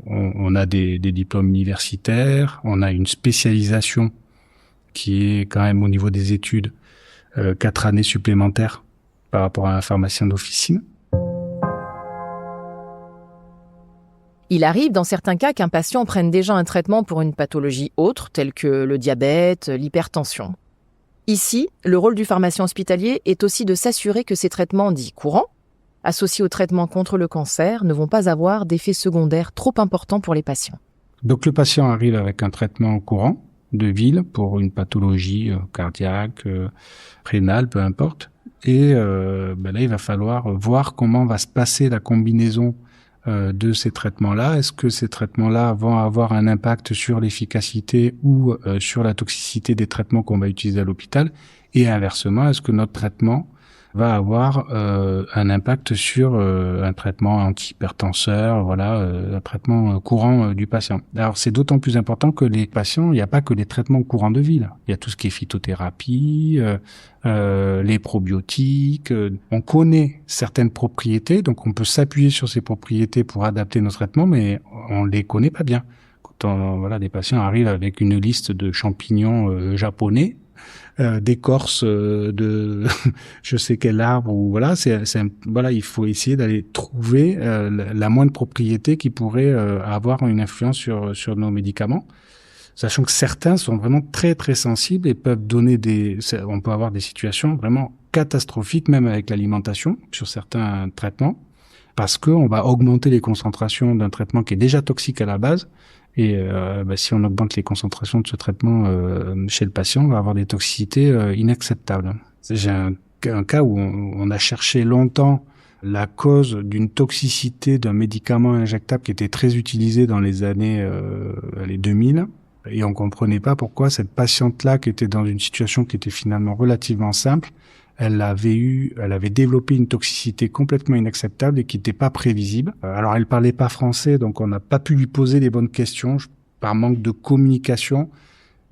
on a des diplômes universitaires, on a une spécialisation qui est quand même au niveau des études 4 années supplémentaires par rapport à un pharmacien d'officine. Il arrive dans certains cas qu'un patient prenne déjà un traitement pour une pathologie autre, telle que le diabète, l'hypertension. Ici, le rôle du pharmacien hospitalier est aussi de s'assurer que ces traitements dits courants, associés au traitement contre le cancer, ne vont pas avoir d'effets secondaires trop importants pour les patients. Donc le patient arrive avec un traitement courant de ville pour une pathologie cardiaque, rénale, peu importe. Et là, il va falloir voir comment va se passer la combinaison de ces traitements-là. Est-ce que ces traitements-là vont avoir un impact sur l'efficacité ou sur la toxicité des traitements qu'on va utiliser à l'hôpital? Et inversement, est-ce que notre traitement va avoir un impact sur un traitement antihypertenseur, un traitement courant du patient. Alors c'est d'autant plus important que les patients, il n'y a pas que les traitements courants de vie, là. Il y a tout ce qui est phytothérapie, les probiotiques. On connaît certaines propriétés, donc on peut s'appuyer sur ces propriétés pour adapter nos traitements, mais on les connaît pas bien. Quand des patients arrivent avec une liste de champignons japonais, d'écorce de je sais quel arbre ou voilà, voilà, il faut essayer d'aller trouver la moindre propriété qui pourrait avoir une influence sur nos médicaments. Sachant que certains sont vraiment très très sensibles et peuvent donner on peut avoir des situations vraiment catastrophiques même avec l'alimentation sur certains traitements parce que on va augmenter les concentrations d'un traitement qui est déjà toxique à la base et si on augmente les concentrations de ce traitement chez le patient, on va avoir des toxicités inacceptables. J'ai un cas où on a cherché longtemps la cause d'une toxicité d'un médicament injectable qui était très utilisé dans les années les 2000. Et on comprenait pas pourquoi cette patiente-là, qui était dans une situation qui était finalement relativement simple, elle avait développé une toxicité complètement inacceptable et qui n'était pas prévisible. Alors elle parlait pas français, donc on n'a pas pu lui poser les bonnes questions par manque de communication.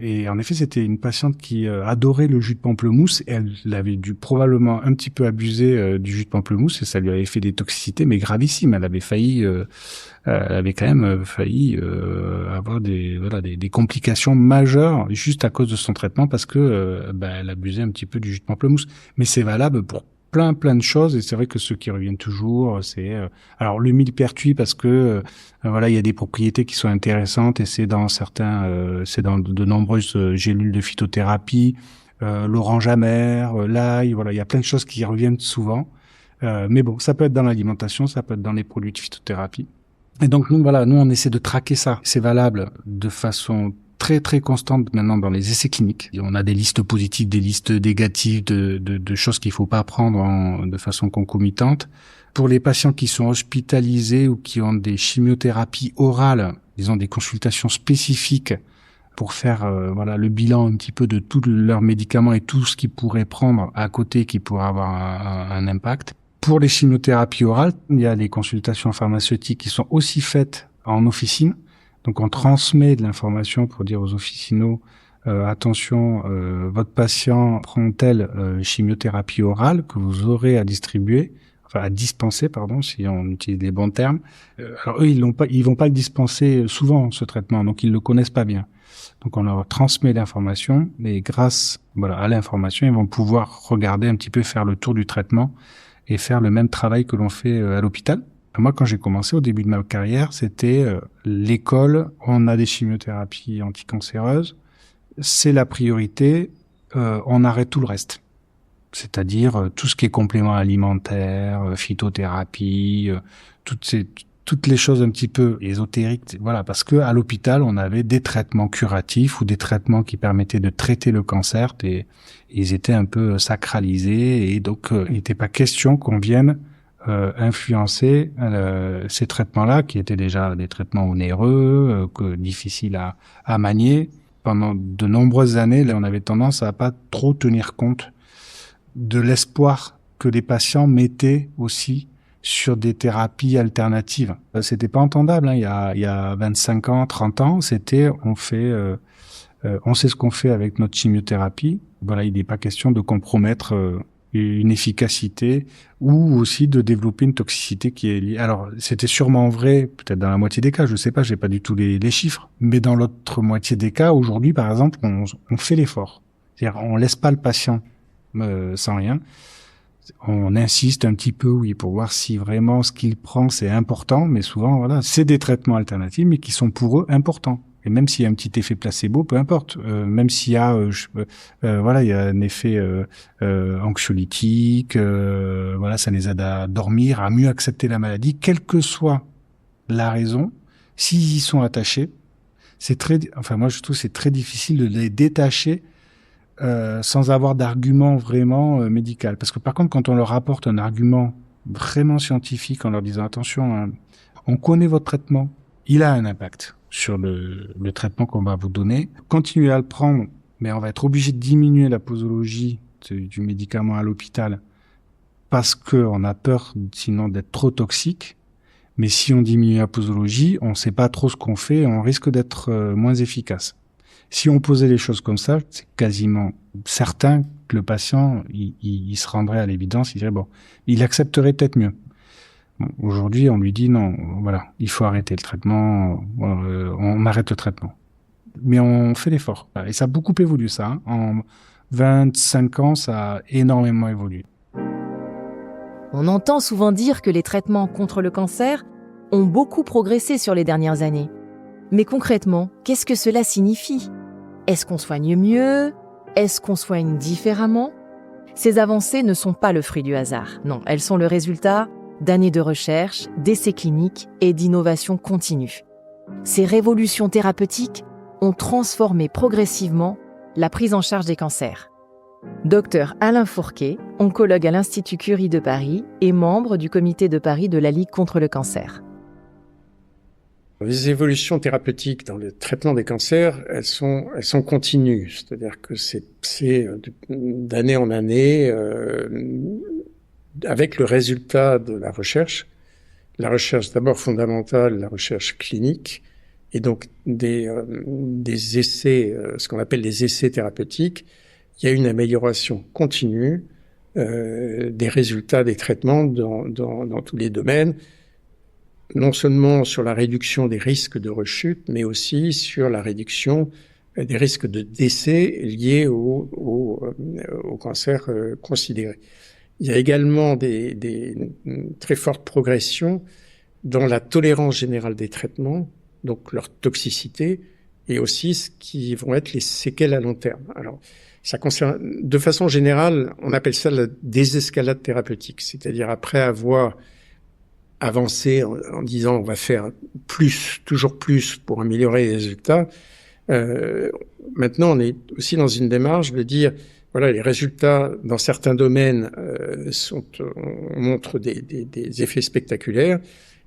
Et en effet, c'était une patiente qui adorait le jus de pamplemousse. Elle avait dû probablement un petit peu abuser du jus de pamplemousse et ça lui avait fait des toxicités, mais gravissimes. Elle avait quand même failli avoir des complications majeures juste à cause de son traitement parce que elle abusait un petit peu du jus de pamplemousse. Mais c'est valable pour plein de choses et c'est vrai que ceux qui reviennent toujours, c'est alors le millepertuis parce que il y a des propriétés qui sont intéressantes et c'est dans de nombreuses gélules de phytothérapie, l'orange amer, l'ail, il y a plein de choses qui reviennent souvent. Mais bon, ça peut être dans l'alimentation, ça peut être dans les produits de phytothérapie. Et donc nous on essaie de traquer ça. C'est valable de façon très très constante maintenant dans les essais cliniques. Et on a des listes positives, des listes négatives de choses qu'il faut pas prendre de façon concomitante. Pour les patients qui sont hospitalisés ou qui ont des chimiothérapies orales, disons des consultations spécifiques pour faire le bilan un petit peu de tous leurs médicaments et tout ce qu'ils pourraient prendre à côté qui pourrait avoir un impact. Pour les chimiothérapies orales, il y a les consultations pharmaceutiques qui sont aussi faites en officine. Donc on transmet de l'information pour dire aux officinaux attention, votre patient prend telle chimiothérapie orale que vous aurez à dispenser, si on utilise les bons termes. Alors eux, ils vont pas le dispenser souvent ce traitement, donc ils le connaissent pas bien. Donc on leur transmet l'information et grâce à l'information, ils vont pouvoir regarder un petit peu, faire le tour du traitement et faire le même travail que l'on fait à l'hôpital. Moi, quand j'ai commencé au début de ma carrière, c'était l'école, on a des chimiothérapies anticancéreuses, c'est la priorité, on arrête tout le reste. C'est-à-dire tout ce qui est complément alimentaire, phytothérapie, toutes les choses un petit peu ésotériques, parce que à l'hôpital, on avait des traitements curatifs ou des traitements qui permettaient de traiter le cancer, et ils étaient un peu sacralisés, et donc il n'était pas question qu'on vienne influencer ces traitements-là, qui étaient déjà des traitements onéreux, difficiles à manier. Pendant de nombreuses années, là, on avait tendance à pas trop tenir compte de l'espoir que les patients mettaient aussi sur des thérapies alternatives. C'était pas entendable, il y a 25 ans, 30 ans, c'était on sait ce qu'on fait avec notre chimiothérapie. Il n'est pas question de compromettre une efficacité ou aussi de développer une toxicité qui est liée. Alors, c'était sûrement vrai, peut-être dans la moitié des cas, je sais pas, j'ai pas du tout les chiffres, mais dans l'autre moitié des cas, aujourd'hui, par exemple, on fait l'effort. C'est-à-dire, on laisse pas le patient sans rien. On insiste un petit peu, oui, pour voir si vraiment ce qu'il prend, c'est important, mais souvent, c'est des traitements alternatifs, mais qui sont pour eux importants. Et même s'il y a un petit effet placebo, peu importe. Même s'il y a, il y a un effet anxiolytique, ça les aide à dormir, à mieux accepter la maladie, quelle que soit la raison. S'ils y sont attachés, moi je trouve que c'est très difficile de les détacher sans avoir d'argument vraiment médical. Parce que par contre, quand on leur apporte un argument vraiment scientifique en leur disant attention, on connaît votre traitement, il a un impact sur le traitement qu'on va vous donner. Continuez à le prendre, mais on va être obligé de diminuer la posologie du médicament à l'hôpital parce qu'on a peur sinon d'être trop toxique. Mais si on diminue la posologie, on ne sait pas trop ce qu'on fait et on risque d'être moins efficace. Si on posait les choses comme ça, c'est quasiment certain que le patient, il se rendrait à l'évidence, il dirait il accepterait peut-être mieux. Bon, aujourd'hui, on lui dit non, il faut arrêter le traitement, on arrête le traitement. Mais on fait l'effort. Et ça a beaucoup évolué ça. 25 ans, ça a énormément évolué. On entend souvent dire que les traitements contre le cancer ont beaucoup progressé sur les dernières années. Mais concrètement, qu'est-ce que cela signifie ? Est-ce qu'on soigne mieux ? Est-ce qu'on soigne différemment ? Ces avancées ne sont pas le fruit du hasard. Non, elles sont le résultat d'années de recherche, d'essais cliniques et d'innovation continue. Ces révolutions thérapeutiques ont transformé progressivement la prise en charge des cancers. Dr Alain Fourquet, oncologue à l'Institut Curie de Paris et membre du comité de Paris de la Ligue contre le cancer. Les évolutions thérapeutiques dans le traitement des cancers, elles sont continues. C'est-à-dire que c'est d'année en année, avec le résultat de la recherche d'abord fondamentale, la recherche clinique, et donc des essais, ce qu'on appelle les essais thérapeutiques, il y a une amélioration continue des résultats des traitements dans tous les domaines, non seulement sur la réduction des risques de rechute, mais aussi sur la réduction des risques de décès liés au cancer considéré. Il y a également des très fortes progressions dans la tolérance générale des traitements, donc leur toxicité, et aussi ce qui vont être les séquelles à long terme. Alors, ça concerne, de façon générale, on appelle ça la désescalade thérapeutique, c'est-à-dire après avoir avancé en disant on va faire plus, toujours plus pour améliorer les résultats. Maintenant, on est aussi dans une démarche de dire voilà, les résultats dans certains domaines montrent des effets spectaculaires,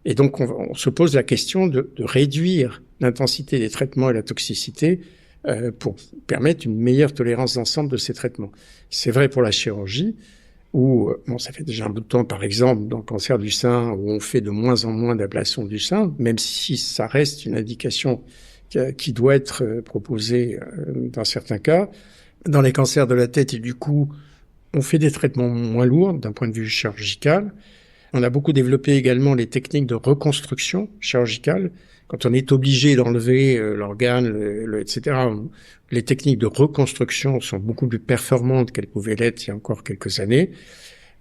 et donc on se pose la question de réduire l'intensité des traitements et la toxicité pour permettre une meilleure tolérance d'ensemble de ces traitements. C'est vrai pour la chirurgie, où ça fait déjà un bout de temps, par exemple, dans le cancer du sein, où on fait de moins en moins d'ablation du sein, même si ça reste une indication qui doit être proposée dans certains cas. Dans les cancers de la tête et du cou, on fait des traitements moins lourds d'un point de vue chirurgical. On a beaucoup développé également les techniques de reconstruction chirurgicale. Quand on est obligé d'enlever l'organe, etc., les techniques de reconstruction sont beaucoup plus performantes qu'elles pouvaient l'être il y a encore quelques années.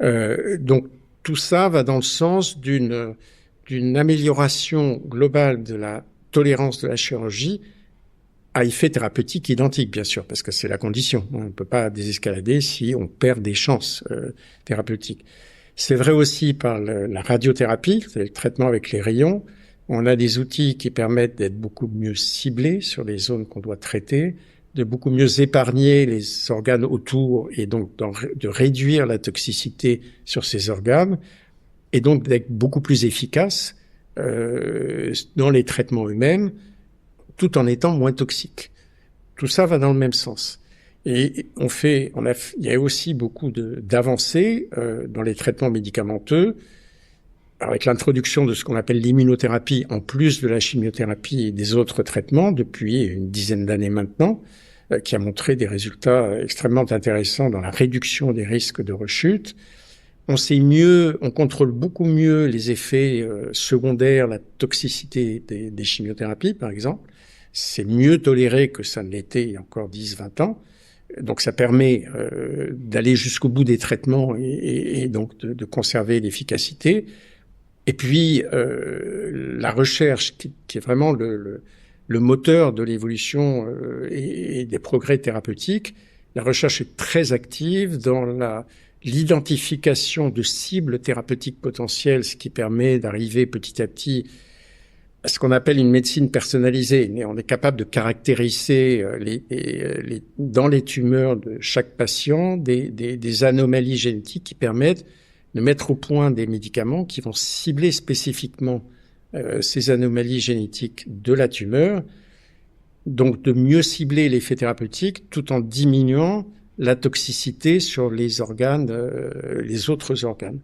Donc tout ça va dans le sens d'une amélioration globale de la tolérance de la chirurgie à effet thérapeutique identique, bien sûr, parce que c'est la condition. On ne peut pas désescalader si on perd des chances thérapeutiques. C'est vrai aussi par la radiothérapie, c'est le traitement avec les rayons. On a des outils qui permettent d'être beaucoup mieux ciblés sur les zones qu'on doit traiter, de beaucoup mieux épargner les organes autour et donc de réduire la toxicité sur ces organes, et donc d'être beaucoup plus efficace dans les traitements eux-mêmes, tout en étant moins toxique. Tout ça va dans le même sens. Et il y a aussi beaucoup d'avancées dans les traitements médicamenteux, avec l'introduction de ce qu'on appelle l'immunothérapie, en plus de la chimiothérapie et des autres traitements, depuis une dizaine d'années maintenant, qui a montré des résultats extrêmement intéressants dans la réduction des risques de rechute. On contrôle beaucoup mieux les effets secondaires, la toxicité des chimiothérapies, par exemple. C'est mieux toléré que ça ne l'était il y a encore 10-20 ans. Donc ça permet d'aller jusqu'au bout des traitements et donc de conserver l'efficacité. Et puis la recherche qui est vraiment le moteur de l'évolution et des progrès thérapeutiques, la recherche est très active dans l'identification de cibles thérapeutiques potentielles, ce qui permet d'arriver petit à petit à ce qu'on appelle une médecine personnalisée. On est capable de caractériser dans les tumeurs de chaque patient des anomalies génétiques qui permettent de mettre au point des médicaments qui vont cibler spécifiquement ces anomalies génétiques de la tumeur, donc de mieux cibler l'effet thérapeutique tout en diminuant la toxicité sur les organes, les autres organes.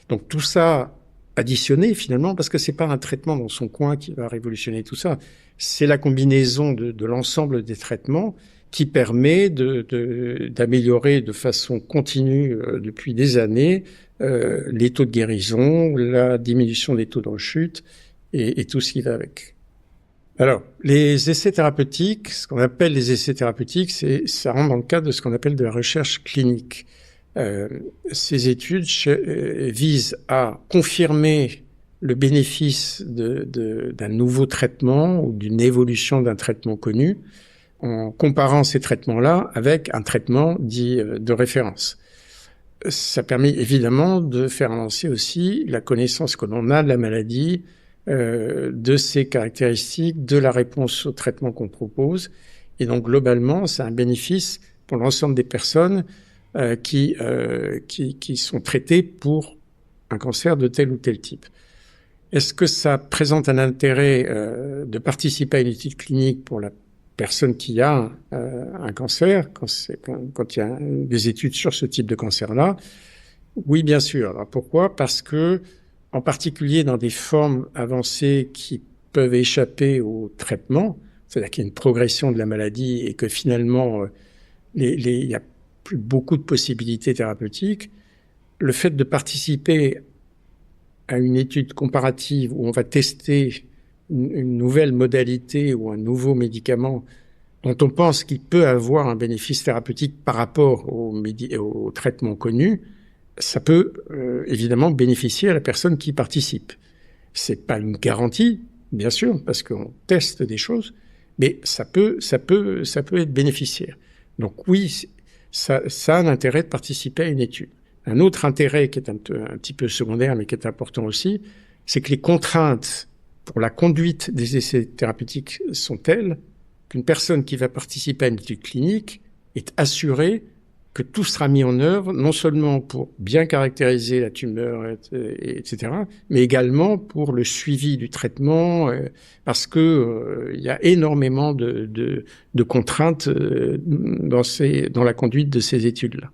Donc tout ça additionné finalement, parce que c'est pas un traitement dans son coin qui va révolutionner tout ça, c'est la combinaison de l'ensemble des traitements qui permet d'améliorer de façon continue depuis des années les taux de guérison, la diminution des taux de rechute et tout ce qui va avec. Alors, les essais thérapeutiques, ce qu'on appelle les essais thérapeutiques, ça rentre dans le cadre de ce qu'on appelle de la recherche clinique. Ces études visent à confirmer le bénéfice d'un nouveau traitement ou d'une évolution d'un traitement connu en comparant ces traitements-là avec un traitement dit de référence. Ça permet évidemment de faire avancer aussi la connaissance que l'on a de la maladie, de ses caractéristiques, de la réponse au traitement qu'on propose. Et donc globalement, c'est un bénéfice pour l'ensemble des personnes qui sont traitées pour un cancer de tel ou tel type. Est-ce que ça présente un intérêt de participer à une étude clinique pour la personne qui a un cancer, quand il y a des études sur ce type de cancer-là? Oui, bien sûr. Alors pourquoi? Parce que, en particulier dans des formes avancées qui peuvent échapper au traitement, c'est-à-dire qu'il y a une progression de la maladie et que finalement, il y a plus beaucoup de possibilités thérapeutiques, le fait de participer à une étude comparative où on va tester une nouvelle modalité ou un nouveau médicament dont on pense qu'il peut avoir un bénéfice thérapeutique par rapport au traitement connu, ça peut évidemment bénéficier à la personne qui participe. C'est pas une garantie, bien sûr, parce qu'on teste des choses, mais ça peut être bénéficiaire. Donc oui, ça a un intérêt de participer à une étude. Un autre intérêt qui est un petit peu secondaire, mais qui est important aussi, c'est que les contraintes pour la conduite des essais thérapeutiques sont telles qu'une personne qui va participer à une étude clinique est assurée que tout sera mis en œuvre, non seulement pour bien caractériser la tumeur, etc., mais également pour le suivi du traitement, parce que il y a énormément de contraintes dans la conduite de ces études-là.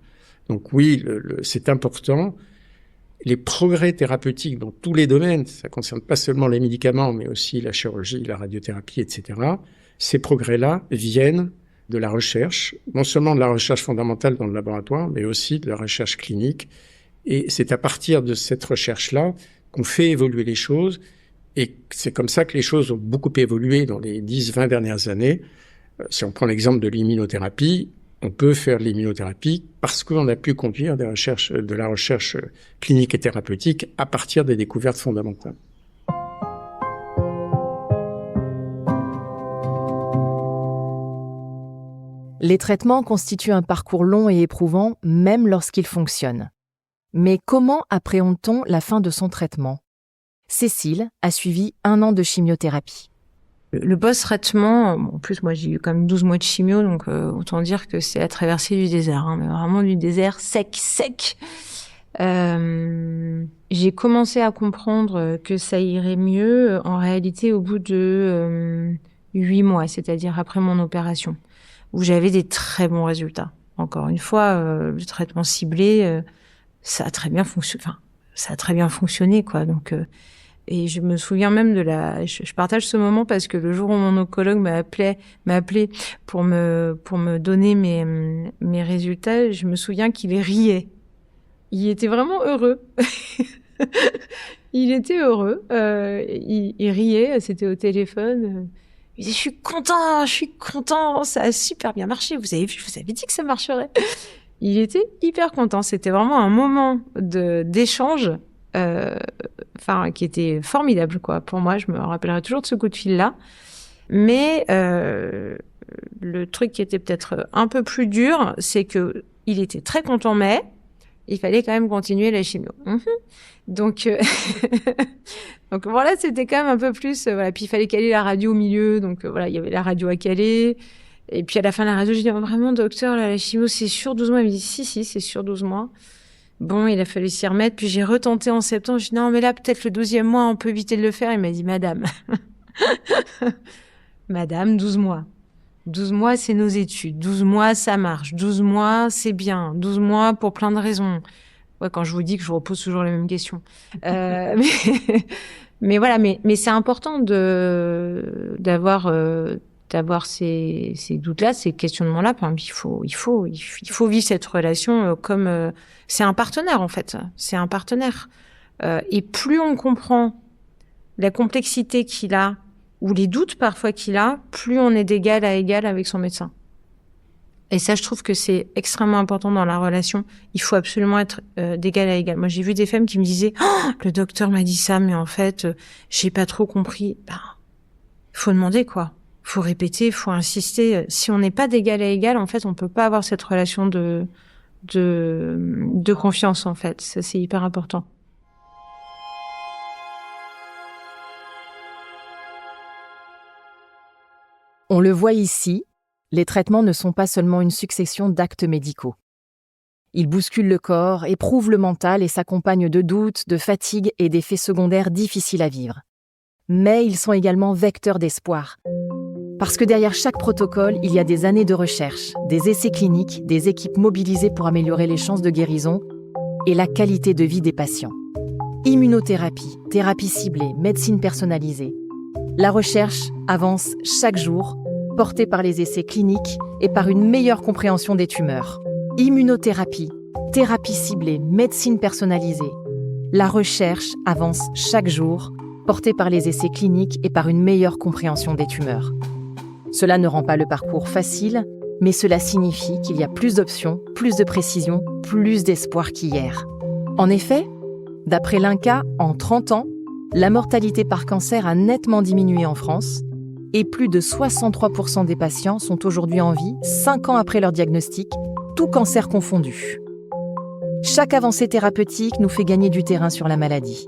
Donc oui, c'est important. Les progrès thérapeutiques dans tous les domaines, ça concerne pas seulement les médicaments, mais aussi la chirurgie, la radiothérapie, etc. Ces progrès-là viennent de la recherche, non seulement de la recherche fondamentale dans le laboratoire, mais aussi de la recherche clinique. Et c'est à partir de cette recherche-là qu'on fait évoluer les choses. Et c'est comme ça que les choses ont beaucoup évolué dans les 10-20 dernières années. Si on prend l'exemple de l'immunothérapie, on peut faire de l'immunothérapie parce qu'on a pu conduire de la recherche clinique et thérapeutique à partir des découvertes fondamentales. Les traitements constituent un parcours long et éprouvant, même lorsqu'ils fonctionnent. Mais comment appréhende-t-on la fin de son traitement? Cécile a suivi 1 an de chimiothérapie. Le post-traitement, en plus moi j'ai eu quand même 12 mois de chimio, donc autant dire que c'est la traversée du désert, mais vraiment du désert sec. J'ai commencé à comprendre que ça irait mieux en réalité au bout de 8 mois, c'est-à-dire après mon opération, où j'avais des très bons résultats. Encore une fois, le traitement ciblé, ça a très bien fonctionné, quoi. Donc et je me souviens même je partage ce moment parce que le jour où mon oncologue m'a appelé pour me donner mes résultats, je me souviens qu'il riait. Il était vraiment heureux. Il était heureux. Il riait, c'était au téléphone. Il disait, je suis content, ça a super bien marché. Vous avez vu, je vous avais dit que ça marcherait. Il était hyper content. C'était vraiment un moment d'échange qui était formidable, quoi. Pour moi, je me rappellerai toujours de ce coup de fil-là. Mais le truc qui était peut-être un peu plus dur, c'est que il était très content, mais il fallait quand même continuer la chimio. Donc voilà, c'était quand même un peu plus. Voilà. Puis il fallait caler la radio au milieu, donc voilà, il y avait la radio à caler. Et puis à la fin de la radio, j'ai dit vraiment, docteur, là, la chimio, c'est sur 12 mois. Il me dit si, c'est sur 12 mois. Bon, il a fallu s'y remettre, puis j'ai retenté en septembre. Je dis non, mais là, peut-être le 12e mois, on peut éviter de le faire. Il m'a dit, madame, 12 mois. 12 mois, c'est nos études. 12 mois, ça marche. 12 mois, c'est bien. 12 mois, pour plein de raisons. Ouais, quand je vous dis que je repose toujours les mêmes questions. Mais voilà, mais c'est important d'avoir ces doutes-là, ces questionnements-là. Il faut vivre cette relation comme c'est un partenaire, en fait. C'est un partenaire. Et plus on comprend la complexité qu'il a ou les doutes parfois qu'il a, plus on est d'égal à égal avec son médecin. Et ça, je trouve que c'est extrêmement important dans la relation. Il faut absolument être d'égal à égal. Moi, j'ai vu des femmes qui me disaient « le docteur m'a dit ça, mais en fait, j'ai pas trop compris. » Faut demander, quoi. Faut répéter, faut insister. Si on n'est pas d'égal à égal, en fait, on peut pas avoir cette relation de confiance, en fait. Ça, c'est hyper important. On le voit ici, les traitements ne sont pas seulement une succession d'actes médicaux. Ils bousculent le corps, éprouvent le mental et s'accompagnent de doutes, de fatigue et d'effets secondaires difficiles à vivre. Mais ils sont également vecteurs d'espoir. Parce que derrière chaque protocole, il y a des années de recherche, des essais cliniques, des équipes mobilisées pour améliorer les chances de guérison et la qualité de vie des patients. Immunothérapie, thérapie ciblée, médecine personnalisée. La recherche avance chaque jour, portée par les essais cliniques et par une meilleure compréhension des tumeurs. Immunothérapie, thérapie ciblée, médecine personnalisée. La recherche avance chaque jour, portée par les essais cliniques et par une meilleure compréhension des tumeurs. Cela ne rend pas le parcours facile, mais cela signifie qu'il y a plus d'options, plus de précision, plus d'espoir qu'hier. En effet, d'après l'INCa, en 30 ans, la mortalité par cancer a nettement diminué en France et plus de 63% des patients sont aujourd'hui en vie 5 ans après leur diagnostic, tout cancer confondu. Chaque avancée thérapeutique nous fait gagner du terrain sur la maladie.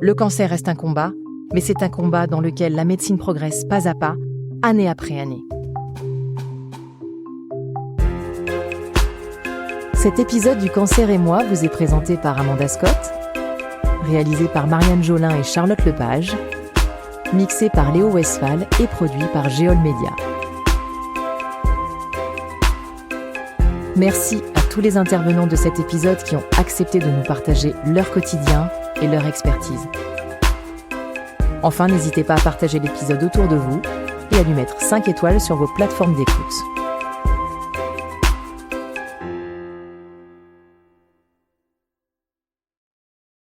Le cancer reste un combat, mais c'est un combat dans lequel la médecine progresse pas à pas, année après année. Cet épisode du Cancer et moi vous est présenté par Amanda Scott, réalisé par Marianne Jolin et Charlotte Lepage, mixé par Léo Westphal et produit par Géol Média. Merci à tous les intervenants de cet épisode qui ont accepté de nous partager leur quotidien et leur expertise. Enfin, n'hésitez pas à partager l'épisode autour de vous et à lui mettre 5 étoiles sur vos plateformes d'écoute.